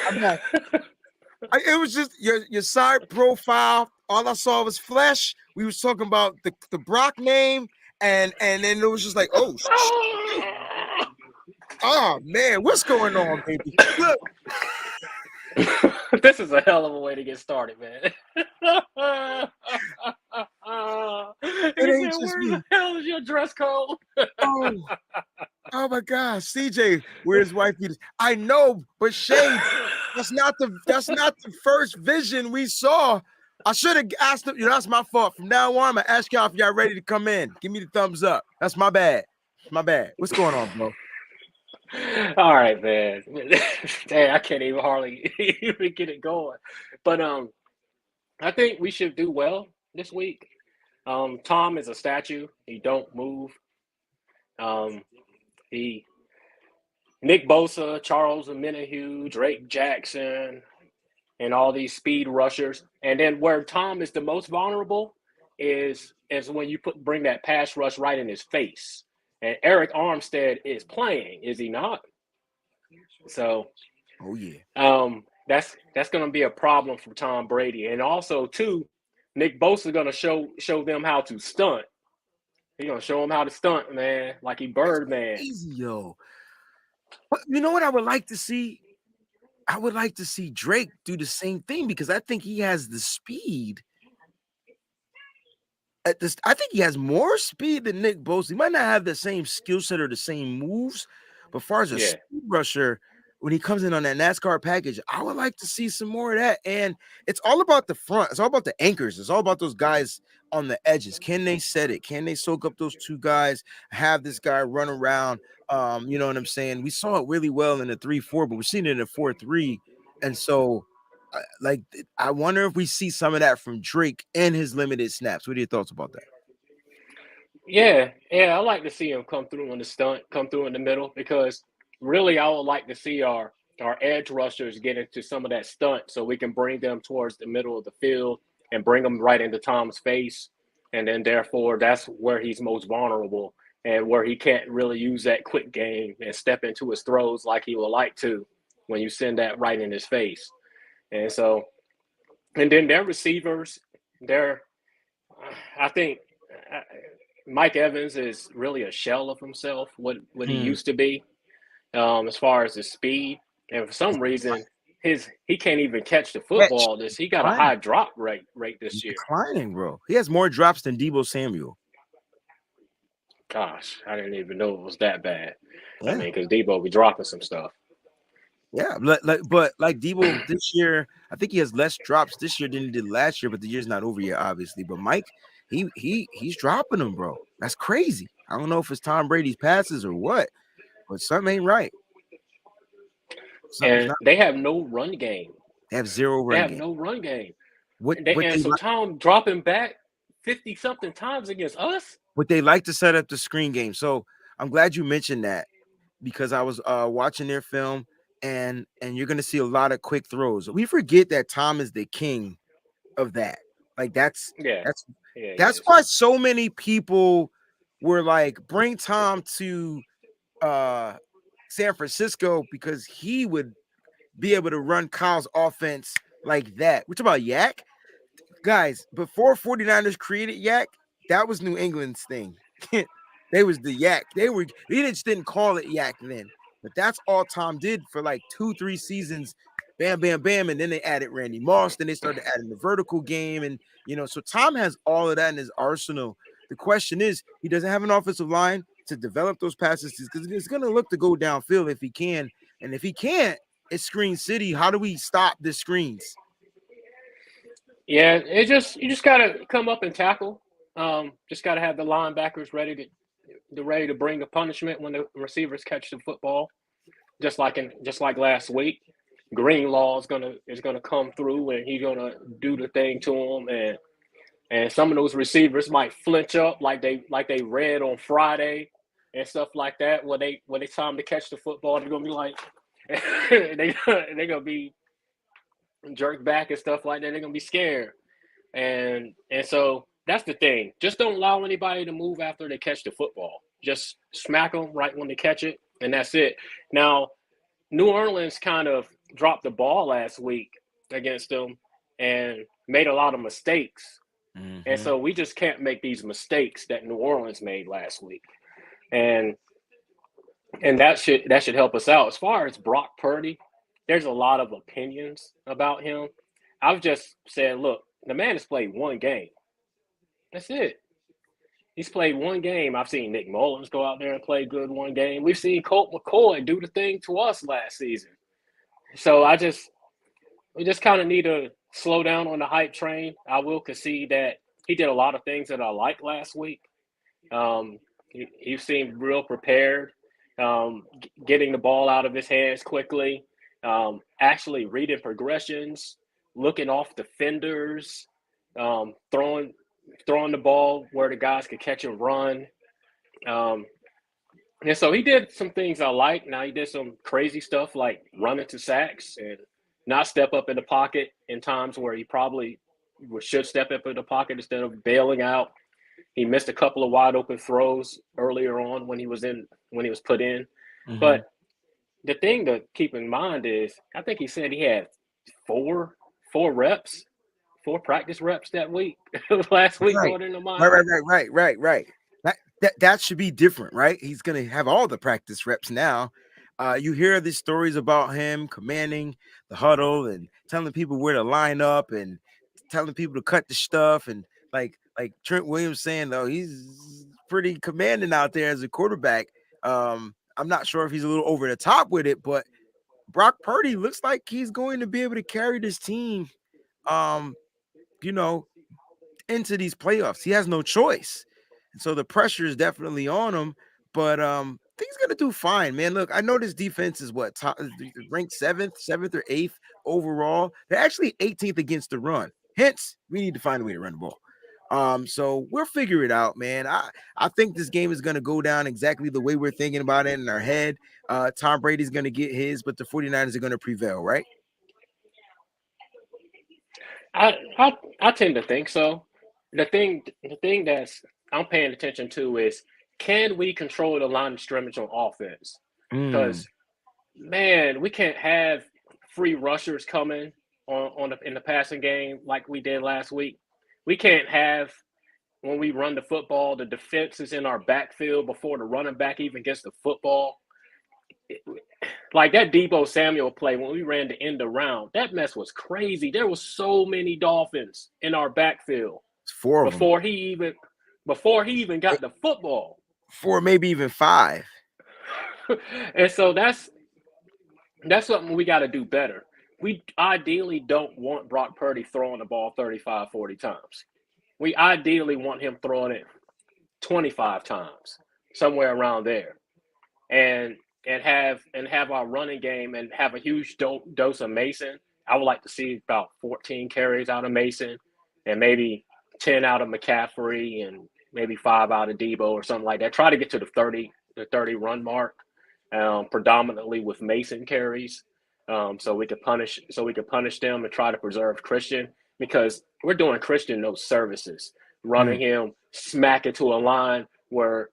S1: It was just your side profile. All I saw was flesh. We was talking about the Brock name, and then it was just like, oh, oh man, what's going on, baby? Look.
S4: This is a hell of a way to get started, man.
S1: It ain't just me.
S4: Where the hell is your dress code?
S1: Oh my gosh, CJ, where's his wife? I know, but Shane, that's not the first vision we saw. I should have asked them. That's my fault. From now on, I'm gonna ask y'all if y'all ready to come in. Give me the thumbs up. That's my bad. My bad. What's going on, bro?
S4: All right, man. Dang, I can't even hardly even get it going. But I think we should do well this week. Tom is a statue. He don't move. Nick Bosa, Charles Omenihu, Drake Jackson, and all these speed rushers. And then where Tom is the most vulnerable is when you bring that pass rush right in his face. And Eric Armstead is playing, is he not? So,
S1: oh yeah,
S4: that's going to be a problem for Tom Brady. And also, too, Nick Bosa is going to show them how to stunt. He's going to show them how to stunt, man, like he Birdman.
S1: Easy, yo. But you know what I would like to see? I would like to see Drake do the same thing because I think he has the speed. I think he has more speed than Nick Bosa. He might not have the same skill set or the same moves, but as far as a speed rusher, when he comes in on that NASCAR package, I would like to see some more of that. And it's all about the front. It's all about the anchors. It's all about those guys on the edges. Can they set it? Can they soak up those two guys? Have this guy run around? You know what I'm saying? We saw it really well in the 3-4, but we're seeing it in the 4-3. And so, I wonder if we see some of that from Drake and his limited snaps. What are your thoughts about that?
S4: Yeah, I like to see him come through on the stunt, come through in the middle, because really I would like to see our edge rushers get into some of that stunt so we can bring them towards the middle of the field and bring them right into Tom's face. And then therefore that's where he's most vulnerable and where he can't really use that quick game and step into his throws like he would like to when you send that right in his face. And so, and then their receivers, I think Mike Evans is really a shell of himself, what he used to be, as far as his speed. And for some reason, he can't even catch the football. He got a high drop rate this year.
S1: Declining, bro. He has more drops than Deebo Samuel.
S4: Gosh, I didn't even know it was that bad.
S1: Yeah.
S4: I mean, because Deebo be dropping some stuff.
S1: Yeah, but like Deebo this year, I think he has less drops this year than he did last year. But the year's not over yet, obviously. But Mike, he's dropping them, bro. That's crazy. I don't know if it's Tom Brady's passes or what, but something ain't right.
S4: They have no run game.
S1: They have zero run game. They have
S4: no run game.
S1: So
S4: Tom dropping back 50-something times against us.
S1: But they like to set up the screen game. So I'm glad you mentioned that because I was watching their film. And you're going to see a lot of quick throws. We forget that Tom is the king of that. Like that's why so many people were like, bring Tom to San Francisco because he would be able to run Kyle's offense like that. We're talking about Yak. Guys, before 49ers created Yak, that was New England's thing. They was the yak. He just didn't call it yak then. But that's all Tom did for like 2-3 seasons. Bam, bam, bam. And then they added Randy Moss. Then they started adding the vertical game. And, so Tom has all of that in his arsenal. The question is, he doesn't have an offensive line to develop those passes because it's going to look to go downfield if he can. And if he can't, it's Screen City. How do we stop the screens?
S4: Yeah, you just gotta come up and tackle. Just gotta have the linebackers ready to bring the punishment when the receivers catch the football. Just like last week, Greenlaw is gonna come through and he's gonna do the thing to him, and some of those receivers might flinch up like they read on Friday and stuff like that. When it's time to catch the football, they're gonna be like they're gonna be jerked back and stuff like that. They're gonna be scared, and so that's the thing. Just don't allow anybody to move after they catch the football. Just smack them right when they catch it, and that's it. Now, New Orleans kind of dropped the ball last week against them and made a lot of mistakes, and so we just can't make these mistakes that New Orleans made last week, and that should help us out. As far as Brock Purdy, there's a lot of opinions about him. I've just said, look, the man has played one game. That's it. He's played one game. I've seen Nick Mullins go out there and play good one game. We've seen Colt McCoy do the thing to us last season. So we just kind of need to slow down on the hype train. I will concede that he did a lot of things that I liked last week. He seemed real prepared, getting the ball out of his hands quickly, actually reading progressions, looking off defenders, throwing the ball where the guys could catch and run. And so he did some things I like. Now he did some crazy stuff like running to sacks and not step up in the pocket in times where he probably should step up in the pocket instead of bailing out. He missed a couple of wide open throws earlier on when he was put in. But the thing to keep in mind is I think he said he had four practice reps that week, last week.
S1: Right.
S4: Going into mine.
S1: Right. That should be different, right? He's going to have all the practice reps now. You hear these stories about him commanding the huddle and telling people where to line up and telling people to cut the stuff. And like Trent Williams saying, though, he's pretty commanding out there as a quarterback. I'm not sure if he's a little over the top with it, but Brock Purdy looks like he's going to be able to carry this team, into these playoffs. He has no choice. And so the pressure is definitely on him, but I think he's gonna do fine, man. Look, I know this defense is ranked seventh or eighth overall. They're actually 18th against the run. Hence, we need to find a way to run the ball. So we'll figure it out, man. I think this game is gonna go down exactly the way we're thinking about it in our head. Tom Brady's gonna get his, but the 49ers are gonna prevail, right?
S4: I tend to think so. The thing that's I'm paying attention to is, can we control the line of scrimmage on offense? Because man, we can't have free rushers coming in the passing game like we did last week. We can't have, when we run the football, the defense is in our backfield before the running back even gets the football. Like that Deebo Samuel play when we ran the end around, that mess was crazy. There was so many Dolphins in our backfield before he even got the football.
S1: 4, maybe even 5.
S4: And so that's something we got to do better. We ideally don't want Brock Purdy throwing the ball 35, 40 times. We ideally want him throwing it 25 times, somewhere around there. And have our running game and have a huge dose of Mason. I would like to see about 14 carries out of Mason and maybe 10 out of McCaffrey and maybe 5 out of Deebo or something like that. Try to get to the 30 run mark, predominantly with Mason carries, so we could punish them and try to preserve Christian, because we're doing Christian no services, running him smack into a line where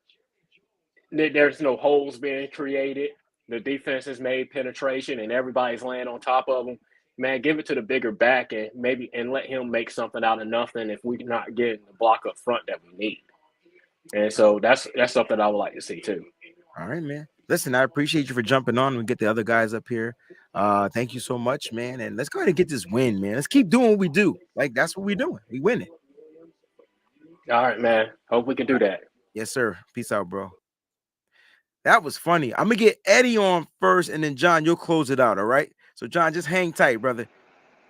S4: there's no holes being created. The defense has made penetration and everybody's laying on top of him. Man, give it to the bigger back and let him make something out of nothing if we're not getting the block up front that we need. And so that's something I would like to see too.
S1: All right, man. Listen, I appreciate you for jumping on and get the other guys up here. Thank you so much, man. And let's go ahead and get this win, man. Let's keep doing what we do. Like, that's what we're doing. We winning.
S4: All right, man. Hope we can do that.
S1: Yes, sir. Peace out, bro. That was funny. I'm gonna get Eddie on first, and then John, you'll close it out. All right. So, John, just hang tight, brother.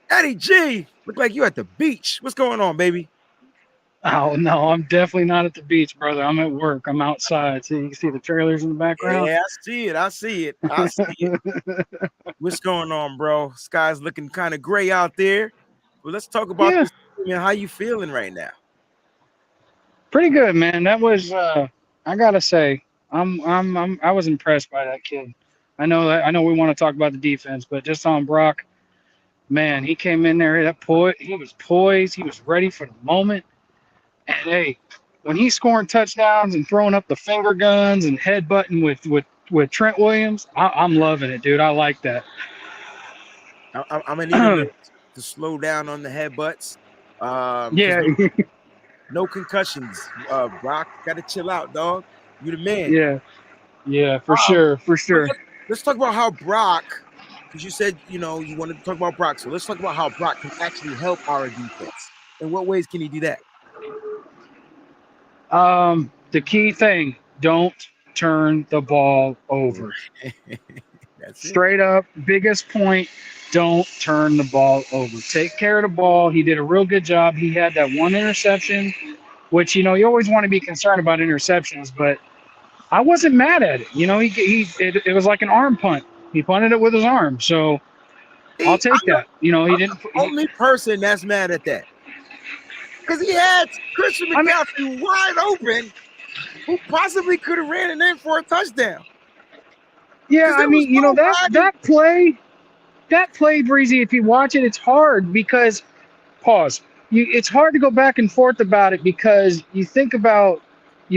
S1: Eddie G, look like you at the beach. What's going on, baby?
S5: Oh no, I'm definitely not at the beach, brother. I'm at work. I'm outside. So you can see the trailers in the background.
S1: Yeah, I see it. I see it. I see it. What's going on, bro? Sky's looking kind of gray out there. Well, let's talk about this. Man, how you feeling right now?
S5: Pretty good, man. That was I gotta say, I was impressed by that kid. I know we want to talk about the defense, but just on Brock, man, he came in there, he was poised, he was ready for the moment. And hey, when he's scoring touchdowns and throwing up the finger guns and headbutting with Trent Williams, I'm loving it, dude. I like that.
S1: I'm gonna need him to slow down on the headbutts.
S5: Yeah.
S1: No concussions. Brock, gotta chill out, dog. You the man.
S5: Yeah, for sure.
S1: Let's talk about how Brock, because you said you wanted to talk about Brock. So let's talk about how Brock can actually help our defense. In what ways can he do that?
S5: The key thing, don't turn the ball over.
S1: That's
S5: Straight up, biggest point, don't turn the ball over. Take care of the ball. He did a real good job. He had that one interception, which, you always want to be concerned about interceptions, but I wasn't mad at it. It was like an arm punt. He punted it with his arm. So I'll take that. He didn't.
S1: Only person that's mad at that. Because he had Christian McCaffrey wide open, who possibly could have ran it in for a touchdown.
S5: Yeah, that play, Breezy, if you watch it, it's hard because, it's hard to go back and forth about it because you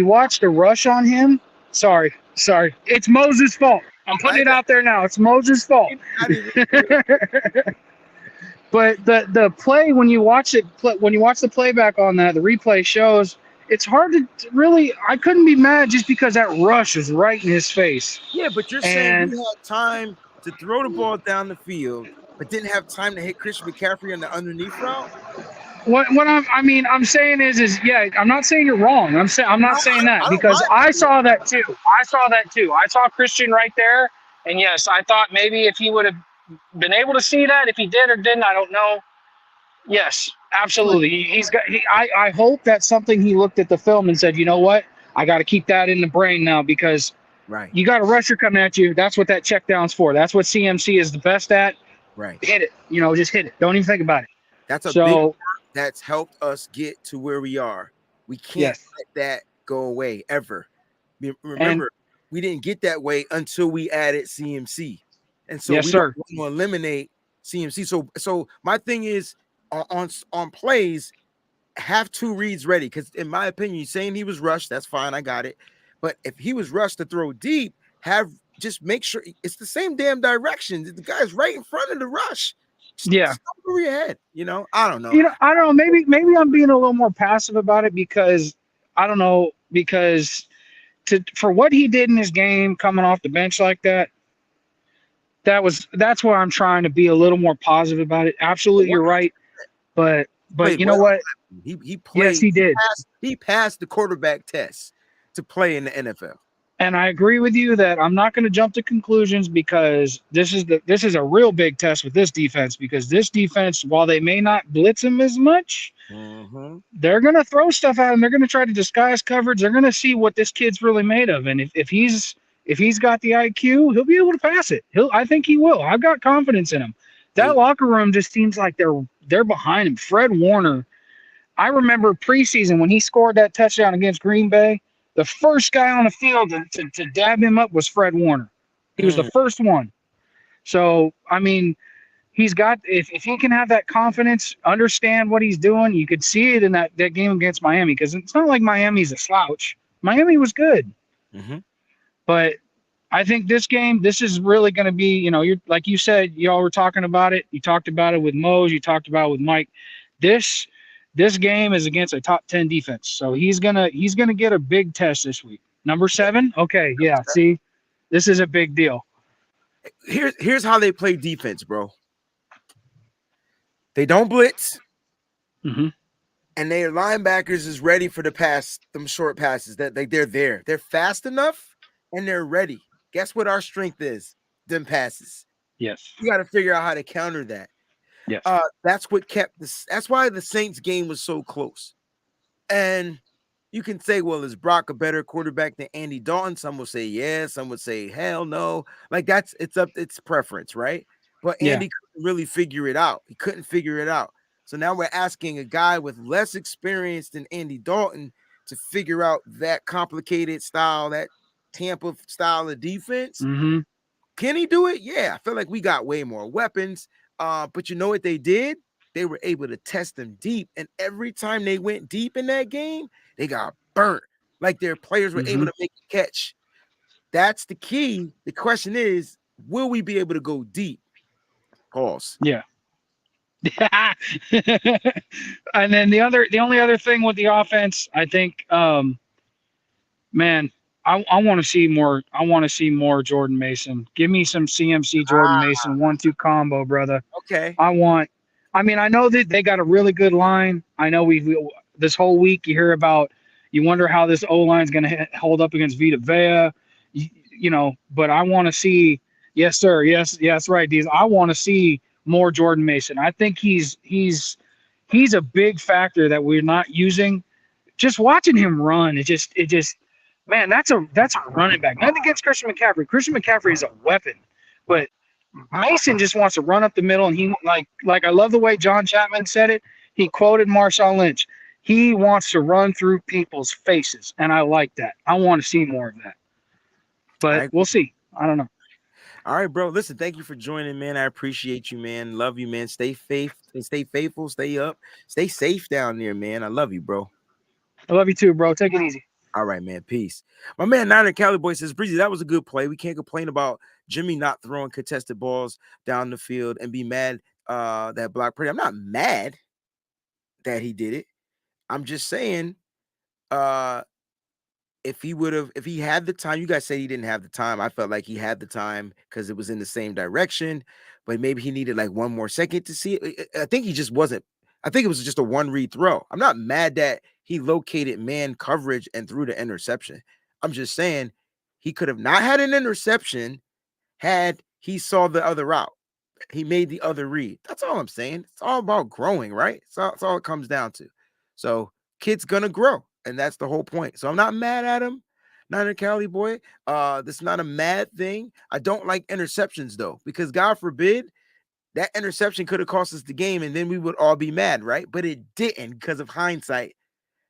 S5: watch the rush on him. Sorry. It's Moses' fault. I'm putting it out there now. It's Moses' fault. But the play, when you watch the playback on that, the replay shows, it's hard to really, I couldn't be mad just because that rush is right in his face.
S1: Yeah, but you're saying he had time to throw the ball down the field, but didn't have time to hit Christian McCaffrey on the underneath route?
S5: What I'm saying is I'm not saying you're wrong. I'm not saying that because I saw that too. I saw Christian right there, and yes, I thought maybe if he would have been able to see that, if he did or didn't, I don't know. Yes, absolutely. I hope that's something he looked at the film and said, you know what, I got to keep that in the brain now because you got a rusher coming at you. That's what that check down's for. That's what CMC is the best at.
S1: Right.
S5: Hit it. Just hit it. Don't even think about it.
S1: That's a big part that's helped us get to where we are. We can't let that go away ever. Remember, we didn't get that way until we added CMC. And so we don't want to eliminate CMC. So my thing is on plays, have two reads ready. Because in my opinion, you're saying he was rushed. That's fine. I got it. But if he was rushed to throw deep, just make sure it's the same damn direction. The guy's right in front of the rush. Just over your head. I don't know.
S5: I don't know. Maybe I'm being a little more passive about it because I don't know. Because for what he did in his game, coming off the bench like that, that's where I'm trying to be a little more positive about it. Absolutely, you're right. But you know what?
S1: He played.
S5: Yes, he did.
S1: He passed the quarterback test to play in the NFL.
S5: And I agree with you that I'm not going to jump to conclusions because this is a real big test with this defense because this defense, while they may not blitz him as much, they're going to throw stuff at him. They're going to try to disguise coverage. They're going to see what this kid's really made of. And if he's got the IQ, he'll be able to pass it. I think he will. I've got confidence in him. That locker room just seems like they're behind him. Fred Warner, I remember preseason when he scored that touchdown against Green Bay, the first guy on the field to dab him up was Fred Warner. He was the first one. So, he's got if he can have that confidence, understand what he's doing, you could see it in that game against Miami because it's not like Miami's a slouch. Miami was good. But I think this is really going to be, you're like you said, y'all were talking about it. You talked about it with Mose. You talked about it with Mike. This This game is against a top 10 defense, so he's gonna get a big test this week. Number 7, okay, yeah. See, this is a big deal.
S1: Here's how they play defense, bro. They don't blitz, and their linebackers is ready for the pass, them short passes. That they're there. They're fast enough and they're ready. Guess what our strength is? Them passes.
S5: Yes.
S1: You got to figure out how to counter that.
S5: Yes.
S1: That's what kept this. That's why the Saints game was so close. And you can say, well, is Brock a better quarterback than Andy Dalton? Some will say yes. Some would say hell no. Like it's preference, right? But Andy couldn't really figure it out. He couldn't figure it out. So now we're asking a guy with less experience than Andy Dalton to figure out that complicated style, that Tampa style of defense. Can he do it? Yeah, I feel like we got way more weapons. But you know what they did? They were able to test them deep. And every time they went deep in that game, they got burnt. Like their players were able to make a catch. That's the key. The question is, will we be able to go deep? Pause.
S5: Yeah. And then the only other thing with the offense, I think, man, I want to see more. I want to see more Jordan Mason. Give me some CMC Jordan Mason 1-2 combo, brother.
S1: Okay.
S5: I know that they got a really good line. I know we this whole week you hear about. You wonder how this O line is going to hold up against Vita Vea, you know. But I want to see. Yes, sir. Yes, right. These I want to see more Jordan Mason. I think he's a big factor that we're not using. Just watching him run, it just. Man, that's a running back. Nothing against Christian McCaffrey. Christian McCaffrey is a weapon, but Mason just wants to run up the middle, and he like I love the way John Chapman said it. He quoted Marshawn Lynch. He wants to run through people's faces, and I like that. I want to see more of that. But we'll see. I don't know.
S1: All right, bro. Listen, thank you for joining, man. I appreciate you, man. Love you, man. Stay faithful, stay up, stay safe down there, man. I love you, bro.
S5: I love you too, bro. Take it easy.
S1: All right, man. Peace. My man, Niner Cali Boy says, Breezy, that was a good play. We can't complain about Jimmy not throwing contested balls down the field and be mad that Brock Purdy. I'm not mad that he did it. I'm just saying, if he had the time, you guys say he didn't have the time. I felt like he had the time because it was in the same direction, but maybe he needed like one more second to see it. I think he just wasn't. I think it was just a one read throw. I'm not mad that he located man coverage and threw the interception. I'm just saying he could have not had an interception had he saw the other route. He made the other read. That's all I'm saying. It's all about growing, right? That's all it comes down to. So kid's gonna grow, and that's the whole point. So I'm not mad at him. Niner Cali Boy. This is not a mad thing. I don't like interceptions though, because God forbid that interception could have cost us the game, and then we would all be mad, right? But it didn't because of hindsight.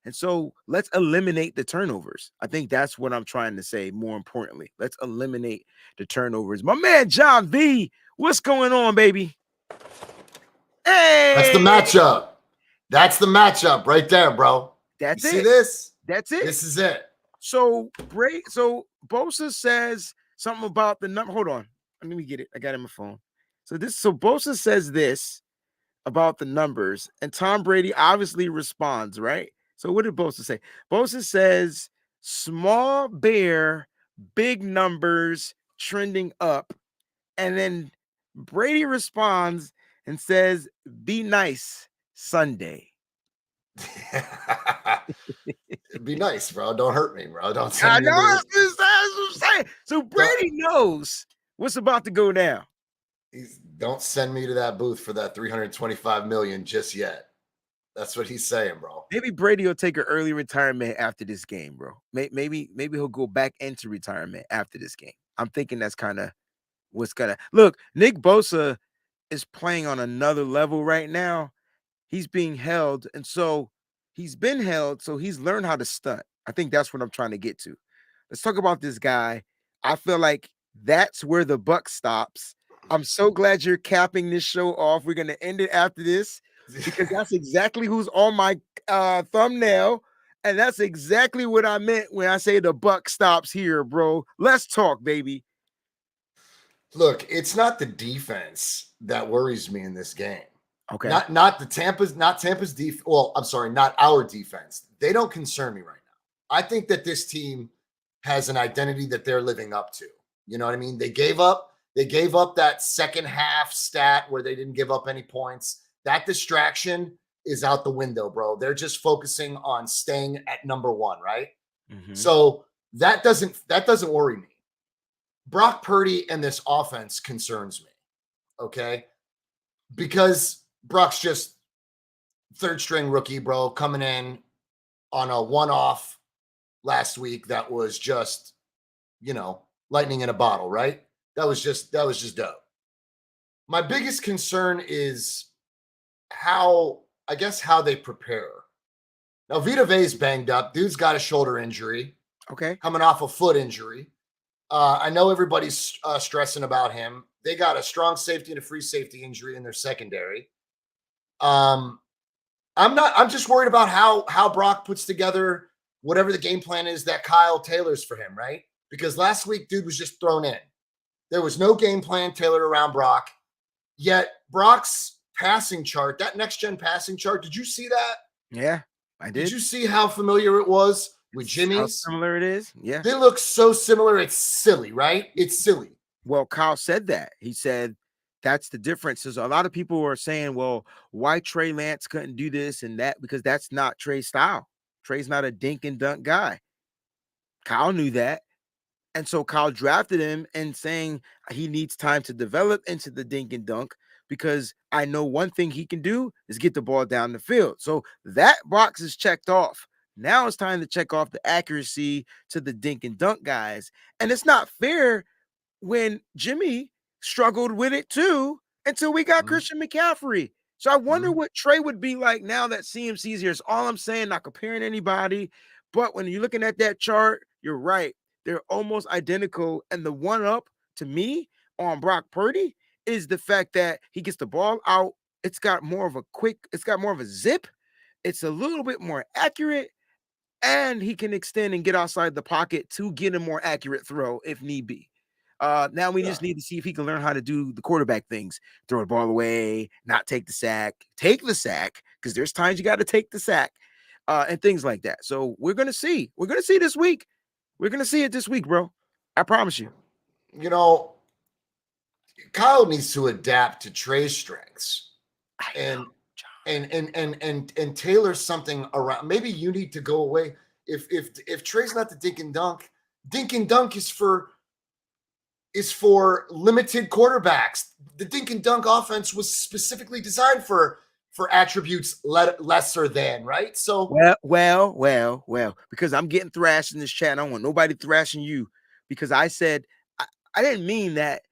S1: And so let's eliminate the turnovers. I think that's what I'm trying to say. More importantly, let's eliminate the turnovers. My man, John V, what's going on, baby? Hey,
S6: that's the matchup. That's the matchup right there, bro.
S1: That's
S6: you
S1: it.
S6: See this?
S1: That's it.
S6: This is it.
S1: So Bosa says something about the number. Hold on. Let me get it. I got it on my phone. So Bosa says this about the numbers, and Tom Brady obviously responds, right? So what did Bosa say? Bosa says, small bear, big numbers, trending up. And then Brady responds and says, be nice Sunday.
S6: Be nice, bro. Don't hurt me, bro. Don't
S1: I know that's what I'm saying. So Brady knows what's about to go down.
S6: Don't send me to that booth for that $325 million just yet. That's what he's saying, bro.
S1: Maybe Brady will take an early retirement after this game, bro. Maybe he'll go back into retirement after this game. I'm thinking that's kind of what's gonna look. Nick Bosa is playing on another level right now. He's being held, and so he's been held, so he's learned how to stunt. I think that's what I'm trying to get to. Let's talk about this guy. I feel like that's where the buck stops. I'm so glad you're capping this show off. We're gonna end it after this, because that's exactly who's on my thumbnail, and that's exactly what I meant when I say the buck stops here, bro. Let's talk, baby.
S6: Look, it's not the defense that worries me in this game.
S1: Okay.
S6: Not Tampa's defense. Well, I'm sorry, not our defense. They don't concern me right now. I think that this team has an identity that they're living up to. You know what I mean? They gave up that second half stat where they didn't give up any points. That distraction is out the window, bro. They're just focusing on staying at number one, right?
S1: Mm-hmm.
S6: So that doesn't worry me. Brock Purdy and this offense concerns me. Okay. Because Brock's just third string rookie, bro, coming in on a one-off last week that was just, lightning in a bottle, right? That was just dope. My biggest concern is how they prepare. Now, Vita Vea's banged up. Dude's got a shoulder injury.
S1: Okay.
S6: Coming off a foot injury. I know everybody's stressing about him. They got a strong safety and a free safety injury in their secondary. I'm just worried about how Brock puts together whatever the game plan is that Kyle tailors for him, right? Because last week, dude was just thrown in. There was no game plan tailored around Brock. Yet Brock's passing chart, that next-gen passing chart, did you see that?
S1: Yeah, I did.
S6: Did you see how familiar it was with Jimmy's?
S1: How similar it is? Yeah.
S6: They look so similar. It's silly, right? It's silly.
S1: Well, Kyle said that. He said that's the difference. Is a lot of people were saying, well, why Trey Lance couldn't do this and that? Because that's not Trey's style. Trey's not a dink and dunk guy. Kyle knew that. And so Kyle drafted him and saying he needs time to develop into the dink and dunk because I know one thing he can do is get the ball down the field. So that box is checked off. Now it's time to check off the accuracy to the dink and dunk guys. And it's not fair when Jimmy struggled with it too until we got Christian McCaffrey. So I wonder what Trey would be like now that CMC's here. It's all I'm saying, not comparing anybody. But when you're looking at that chart, you're right. They're almost identical. And the one up to me on Brock Purdy is the fact that he gets the ball out. It's got more of a zip. It's a little bit more accurate. And he can extend and get outside the pocket to get a more accurate throw if need be. Now we just need to see if he can learn how to do the quarterback things, throw the ball away, not take the sack, because there's times you got to take the sack and things like that. So we're going to see. We're going to see this week. We're going to see it this week, bro. I promise you.
S6: Kyle needs to adapt to Trey's strengths and tailor something around. Maybe you need to go away. If Trey's not the dink and dunk is for limited quarterbacks. The dink and dunk offense was specifically designed for attributes lesser than, right? So
S1: well, because I'm getting thrashed in this chat. I don't want nobody thrashing you because I said I didn't mean that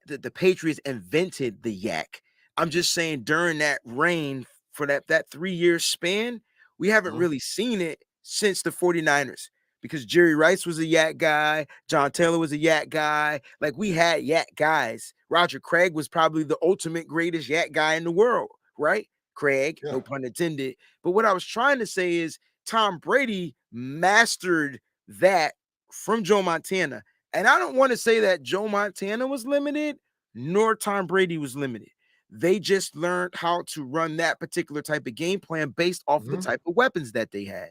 S1: the Patriots invented the yak. I'm just saying during that reign for that 3-year span, we haven't really seen it since the 49ers. Because Jerry Rice was a yak guy. John Taylor was a yak guy. Like, we had yak guys. Roger Craig was probably the ultimate greatest yak guy in the world, right? Craig, no pun intended. But what I was trying to say is Tom Brady mastered that from Joe Montana. And I don't want to say that Joe Montana was limited, nor Tom Brady was limited. They just learned how to run that particular type of game plan based off the type of weapons that they had.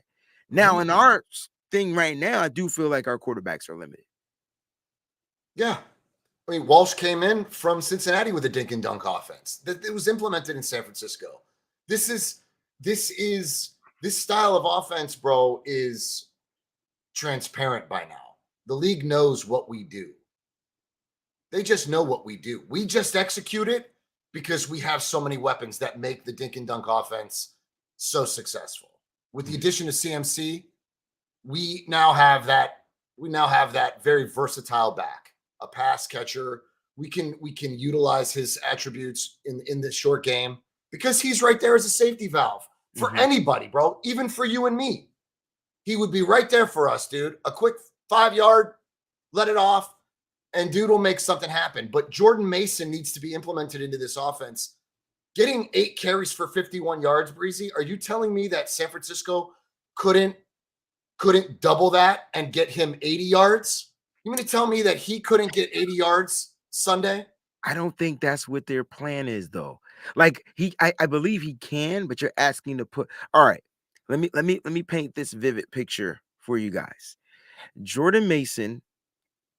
S1: Now, in our thing right now, I do feel like our quarterbacks are limited.
S6: Yeah. I mean, Walsh came in from Cincinnati with a dink and dunk offense that it was implemented in San Francisco. This style of offense, bro, is transparent by now. The league knows what we do. They just know what we do. We just execute it because we have so many weapons that make the dink and dunk offense so successful. With the addition of CMC, we now have that very versatile back, a pass catcher. We can utilize his attributes in this short game because he's right there as a safety valve for anybody, bro, even for you and me. He would be right there for us, dude. A quick 5-yard, let it off, and dude will make something happen. But Jordan Mason needs to be implemented into this offense. Getting 8 carries for 51 yards, Breezy, are you telling me that San Francisco couldn't double that and get him 80 yards? You mean to tell me that he couldn't get 80 yards Sunday?
S1: I don't think that's what their plan is, though. Like I believe he can, but you're asking to put. All right, let me paint this vivid picture for you guys. Jordan Mason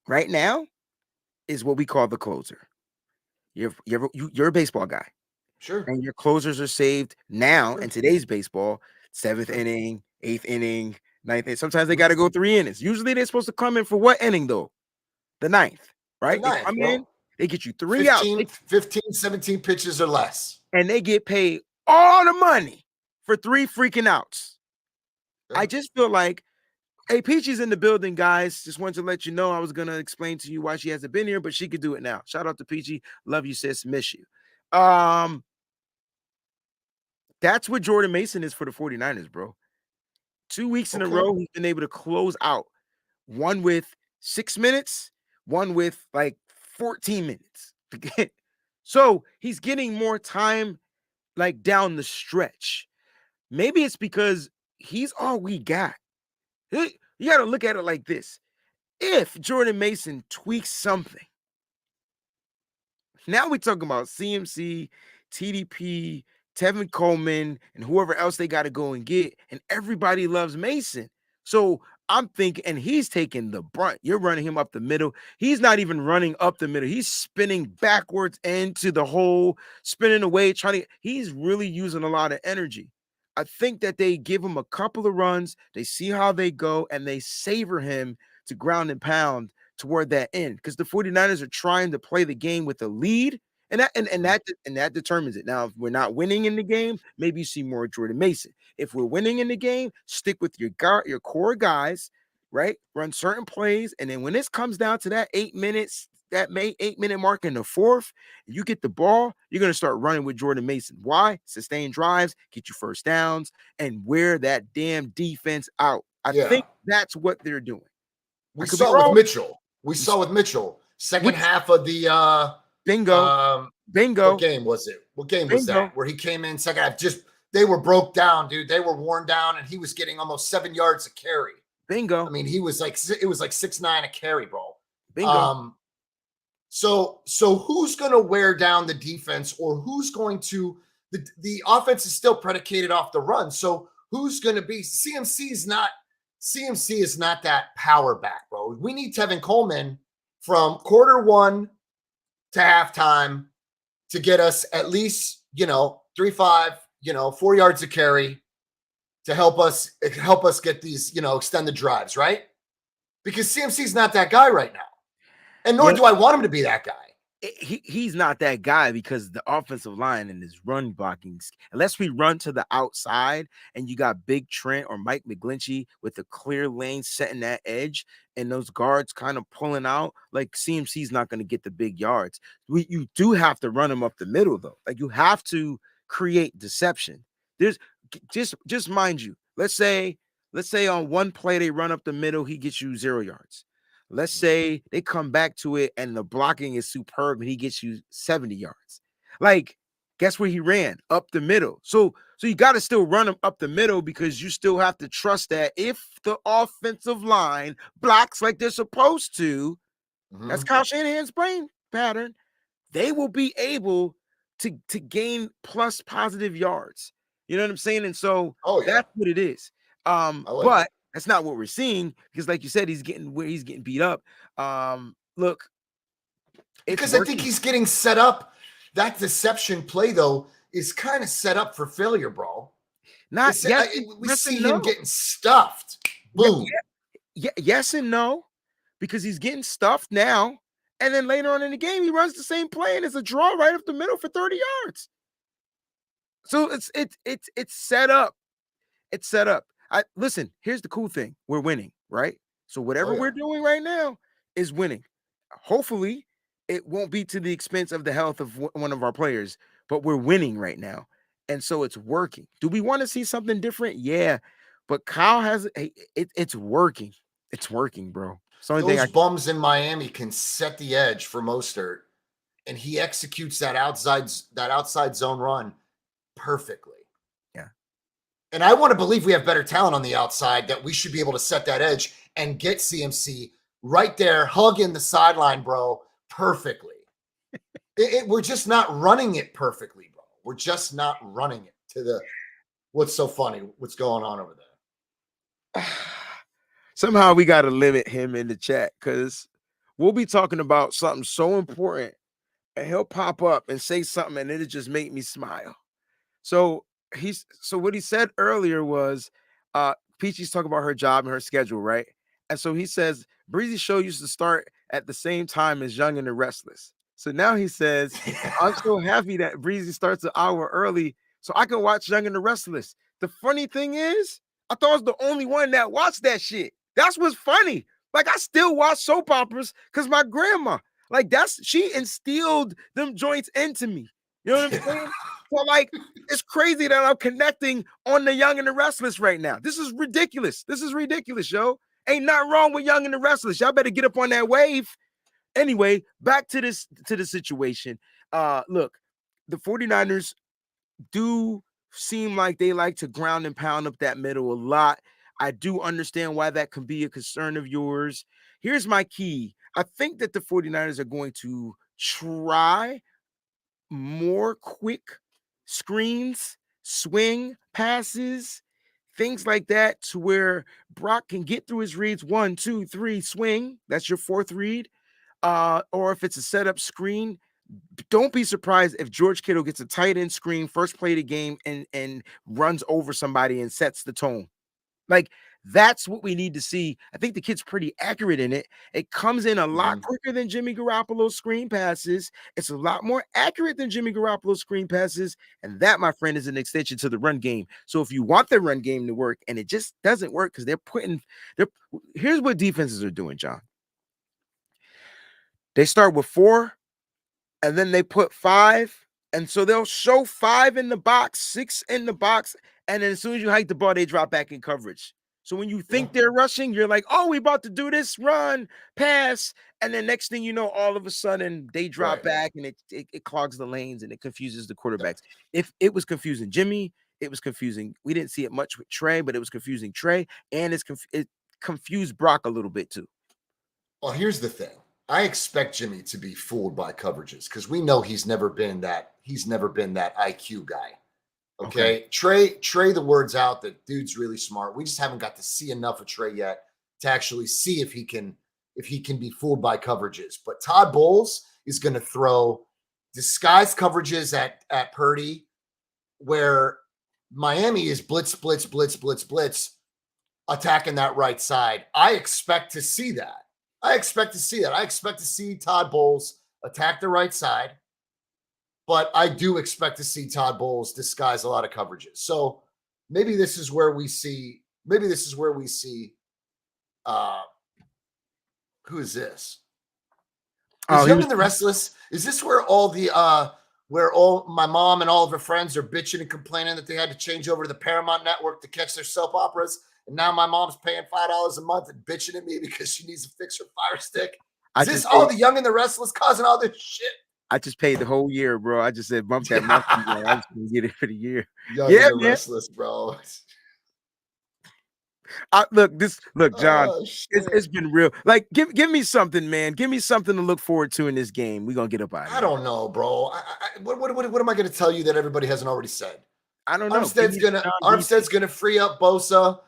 S1: right now is what we call the closer. You're a baseball guy,
S6: Sure.
S1: and your closers are saved now
S6: Sure.
S1: in today's baseball, seventh
S6: Sure.
S1: inning, eighth inning, ninth inning. Sometimes they
S6: Mhm.
S1: got to go 3 innings. Usually they're supposed to come in for what inning though? The ninth,
S6: The
S1: right? They
S6: ninth,
S1: come in,
S6: bro.
S1: they get you 3 outs,
S6: 15, 17 pitches or less.
S1: and they get paid all the money for 3 freaking outs.
S6: Yeah.
S1: I just feel like, hey, Peachy's in the building, guys. Just wanted to let you know I was going to explain to you why she hasn't been here, but she could do it now. Shout out to Peachy. Love you, sis. Miss you. That's what Jordan Mason is for the 49ers, bro. 2 weeks in a
S6: Okay.
S1: row, he's been able to close out. One with 6 minutes, one with like 14 minutes. So he's getting more time like down the stretch. Maybe it's because he's all we got. You got to look at it like this. If Jordan Mason tweaks something, now we're talking about CMC, TDP, Tevin Coleman, and whoever else they got to go and get. And everybody loves Mason. So I'm thinking, and he's taking the brunt. You're running him up the middle. He's not even running up the middle. He's spinning backwards into the hole, spinning away, he's really using a lot of energy. I think that they give him a couple of runs, they see how they go, and they savor him to ground and pound toward that end, because the 49ers are trying to play the game with a lead, and that determines it. Now, if we're not winning in the game, maybe you see more Jordan Mason. If we're winning in the game, stick with your core guys, right? Run certain plays, and then when this comes down to that 8 minutes, that 8-minute mark in the fourth, you get the ball, you're going to start running with Jordan Mason. Why? Sustain drives, get you first downs, and wear that damn defense out. I think that's what they're doing.
S6: We saw with Mitchell. Second
S1: Which,
S6: half of the
S1: bingo.
S6: What game was it? What game was that? Where he came in second half, just they were broke down, dude. They were worn down, and he was getting almost 7 yards a carry.
S1: Bingo.
S6: I mean, it was like 6'9" a carry, bro.
S1: Bingo.
S6: So who's going to wear down the defense, or who's going to the offense is still predicated off the run. So who's going to be CMC is not that power back, bro. We need Tevin Coleman from quarter one to halftime to get us at least, 3-5, 4 yards a carry to help us get these, extend the drives, right? Because CMC's not that guy right now. And nor do I want him to be that guy.
S1: He's not that guy, because the offensive line and his run blocking, unless we run to the outside and you got Big Trent or Mike McGlinchey with a clear lane setting that edge and those guards kind of pulling out, like CMC's not going to get the big yards. You do have to run him up the middle, though. Like, you have to create deception. There's just mind you, let's say on one play they run up the middle, he gets you 0 yards. Let's say they come back to it and the blocking is superb and he gets you 70 yards. Like, guess where he ran? Up the middle. So you got to still run him up the middle, because you still have to trust that if the offensive line blocks like they're supposed to, that's Kyle Shanahan's brain pattern, they will be able to gain plus positive yards. You know what I'm saying? And so that's what it is. But that's not what we're seeing, because like you said, he's getting beat up. Look,
S6: because I think he's getting set up. That deception play, though, is kind of set up for failure, bro. We see him getting stuffed. Boom.
S1: Yes and no, because he's getting stuffed now, and then later on in the game, he runs the same play and it's a draw right up the middle for 30 yards. So it's set up. It's set up. Listen, here's the cool thing. We're winning, right? So whatever we're doing right now is winning. Hopefully, it won't be to the expense of the health of one of our players, but we're winning right now. And so it's working. Do we want to see something different? Yeah. But Kyle has it's working. It's working, bro.
S6: Those bums in Miami can set the edge for Mostert, and he executes that outside zone run perfectly. And I want to believe we have better talent on the outside, that we should be able to set that edge and get CMC right there, hugging the sideline, bro, perfectly. We're just not running it perfectly, bro. We're just not running it to the what's so funny, what's going on over there.
S1: Somehow we got to limit him in the chat because we'll be talking about something so important and he'll pop up and say something and it'll just make me smile. So what he said earlier was Peachy's talking about her job and her schedule, right? And so he says Breezy show used to start at the same time as Young and the Restless. So now he says, I'm so happy that Breezy starts an hour early so I can watch Young and the Restless. The funny thing is, I thought I was the only one that watched that shit. That's what's funny. Like, I still watch soap operas because my grandma, like, she instilled them joints into me. You know what I'm saying? So, like, it's crazy that I'm connecting on the Young and the Restless right now. This is ridiculous. This is ridiculous, yo. Ain't nothing wrong with Young and the Restless. Y'all better get up on that wave. Anyway, back to the situation. Look, the 49ers do seem like they like to ground and pound up that middle a lot. I do understand why that can be a concern of yours. Here's my key. I think that the 49ers are going to try more quick screens, swing passes, things like that, to where Brock can get through his reads 1, 2, 3, swing. That's your fourth read. Or if it's a setup screen, don't be surprised if George Kittle gets a tight end screen first play of the game and runs over somebody and sets the tone. Like, that's what we need to see. I think the kid's pretty accurate in it. It comes in a lot quicker than Jimmy Garoppolo's screen passes. It's a lot more accurate than Jimmy Garoppolo's screen passes. And that, my friend, is an extension to the run game. So if you want the run game to work and it just doesn't work because here's what defenses are doing, John. They start with 4 and then they put 5. And so they'll show 5 in the box, 6 in the box. And then as soon as you hike the ball, they drop back in coverage. So when you think they're rushing, you're like, oh, we about to do this, run, pass. And then next thing you know, all of a sudden they drop back and it clogs the lanes and it confuses the quarterbacks. If it was confusing Jimmy, it was confusing. We didn't see it much with Trey, but it was confusing Trey. And it confused Brock a little bit too.
S6: Well, here's the thing. I expect Jimmy to be fooled by coverages because we know he's never been that IQ guy. Okay. Trey, the word's out that dude's really smart. We just haven't got to see enough of Trey yet to actually see if he can be fooled by coverages. But Todd Bowles is going to throw disguised coverages at Purdy, where Miami is blitz, attacking that right side. I expect to see that. I expect to see Todd Bowles attack the right side, but I do expect to see Todd Bowles disguise a lot of coverages. So maybe this is where we see, who is this? Is Young and the Restless? Is this where where all my mom and all of her friends are bitching and complaining that they had to change over to the Paramount Network to catch their soap operas? And now my mom's paying $5 a month and bitching at me because she needs to fix her Fire Stick. Is this all the Young and the Restless causing all this shit?
S1: I just paid the whole year, bro. I just said bump that month. I just gonna get it for the year.
S6: Young and the Restless, bro.
S1: Look, John. It's been real. Like, give me something, man. Give me something to look forward to in this game. We're gonna get up out of here.
S6: I don't know, bro. What am I gonna tell you that everybody hasn't already said?
S1: I don't know.
S6: Armstead's gonna free up Bosa.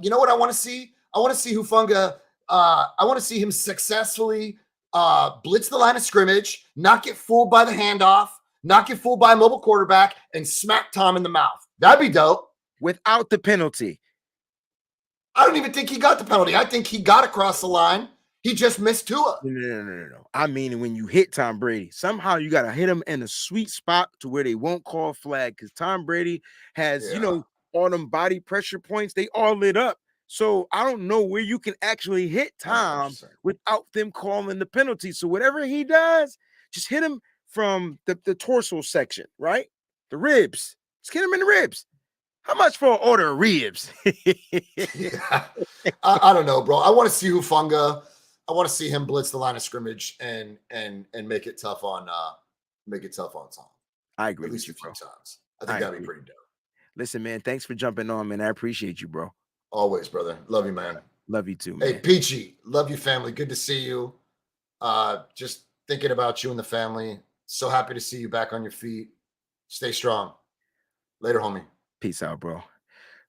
S6: You know what I want to see? I want to see Hufanga. I want to see him successfully blitz the line of scrimmage, not get fooled by the handoff, not get fooled by a mobile quarterback, and smack Tom in the mouth. That'd be dope.
S1: Without the penalty.
S6: I don't even think he got the penalty. I think he got across the line. He just missed Tua.
S1: No. I mean, when you hit Tom Brady, somehow you got to hit him in a sweet spot to where they won't call a flag because Tom Brady has, all them body pressure points, they all lit up. So I don't know where you can actually hit Tom 100%. Without them calling the penalty. So whatever he does, just hit him from the torso section, right? The ribs. Just hit him in the ribs. How much for an order of ribs?
S6: Yeah. I don't know, bro. I want to see Hufanga. I want to see him blitz the line of scrimmage and make it tough on Tom.
S1: I agree.
S6: At least a few times. I think that'd be pretty dope.
S1: Listen, man, thanks for jumping on, man. I appreciate you, bro.
S6: Always, brother. Love you, man.
S1: Love you too, man.
S6: Hey, Peachy, love you, family. Good to see you. Just thinking about you and the family. So happy to see you back on your feet. Stay strong. Later, homie.
S1: Peace out, bro.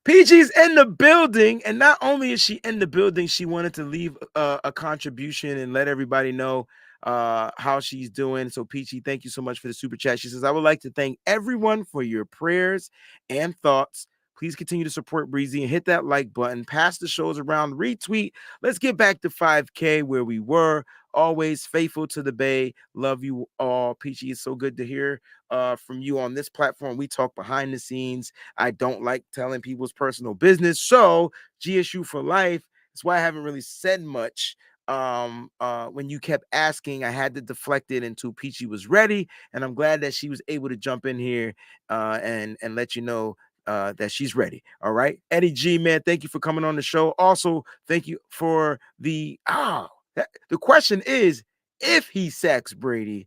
S1: PG's in the building, and not only is she in the building, she wanted to leave a contribution and let everybody know how she's doing. So PG, thank you so much for the super chat. She says, I would like to thank everyone for your prayers and thoughts. Please continue to support Breezy and hit that like button. Pass the shows around, retweet. Let's get back to 5K where we were. Always faithful to the Bay. Love you all. PG, it's so good to hear from you on this platform. We talk behind the scenes. I don't like telling people's personal business. So GSU for life. That's why I haven't really said much. When you kept asking, I had to deflect it until Peachy was ready, and I'm glad that she was able to jump in here and let you know that she's ready. All right, Eddie G, man, thank you for coming on the show. Also, thank you for the the question is, if he sacks Brady,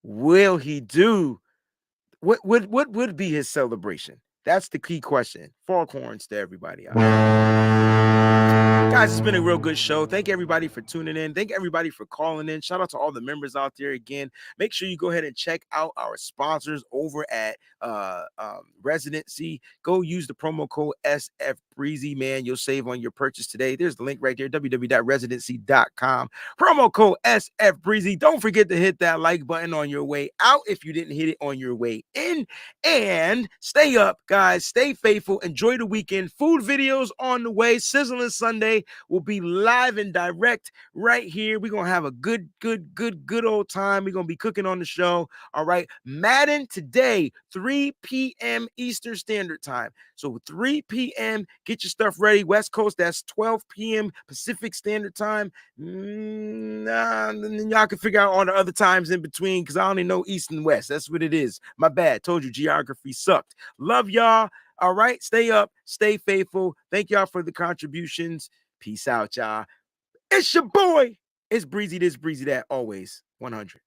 S1: will he do what would be his celebration? That's the key question. Foghorns to everybody out there. Guys, it's been a real good show. Thank everybody for tuning in. Thank everybody for calling in. Shout out to all the members out there again. Make sure you go ahead and check out our sponsors over at Residency. Go use the promo code SFBreezy, man. You'll save on your purchase today. There's the link right there, www.residency.com. Promo code SFBreezy. Don't forget to hit that like button on your way out if you didn't hit it on your way in. And stay up, guys. Stay faithful. Enjoy the weekend. Food videos on the way. Sizzling Sunday will be live and direct right here. We're going to have a good old time. We're going to be cooking on the show. All right. Madden today, 3 p.m. Eastern Standard Time. So 3 p.m., get your stuff ready. West Coast, that's 12 p.m. Pacific Standard Time. Y'all can figure out all the other times in between because I only know East and West. That's what it is. My bad. Told you geography sucked. Love y'all. All right. Stay up. Stay faithful. Thank y'all for the contributions. Peace out, y'all. It's your boy. It's Breezy this, Breezy that. Always 100.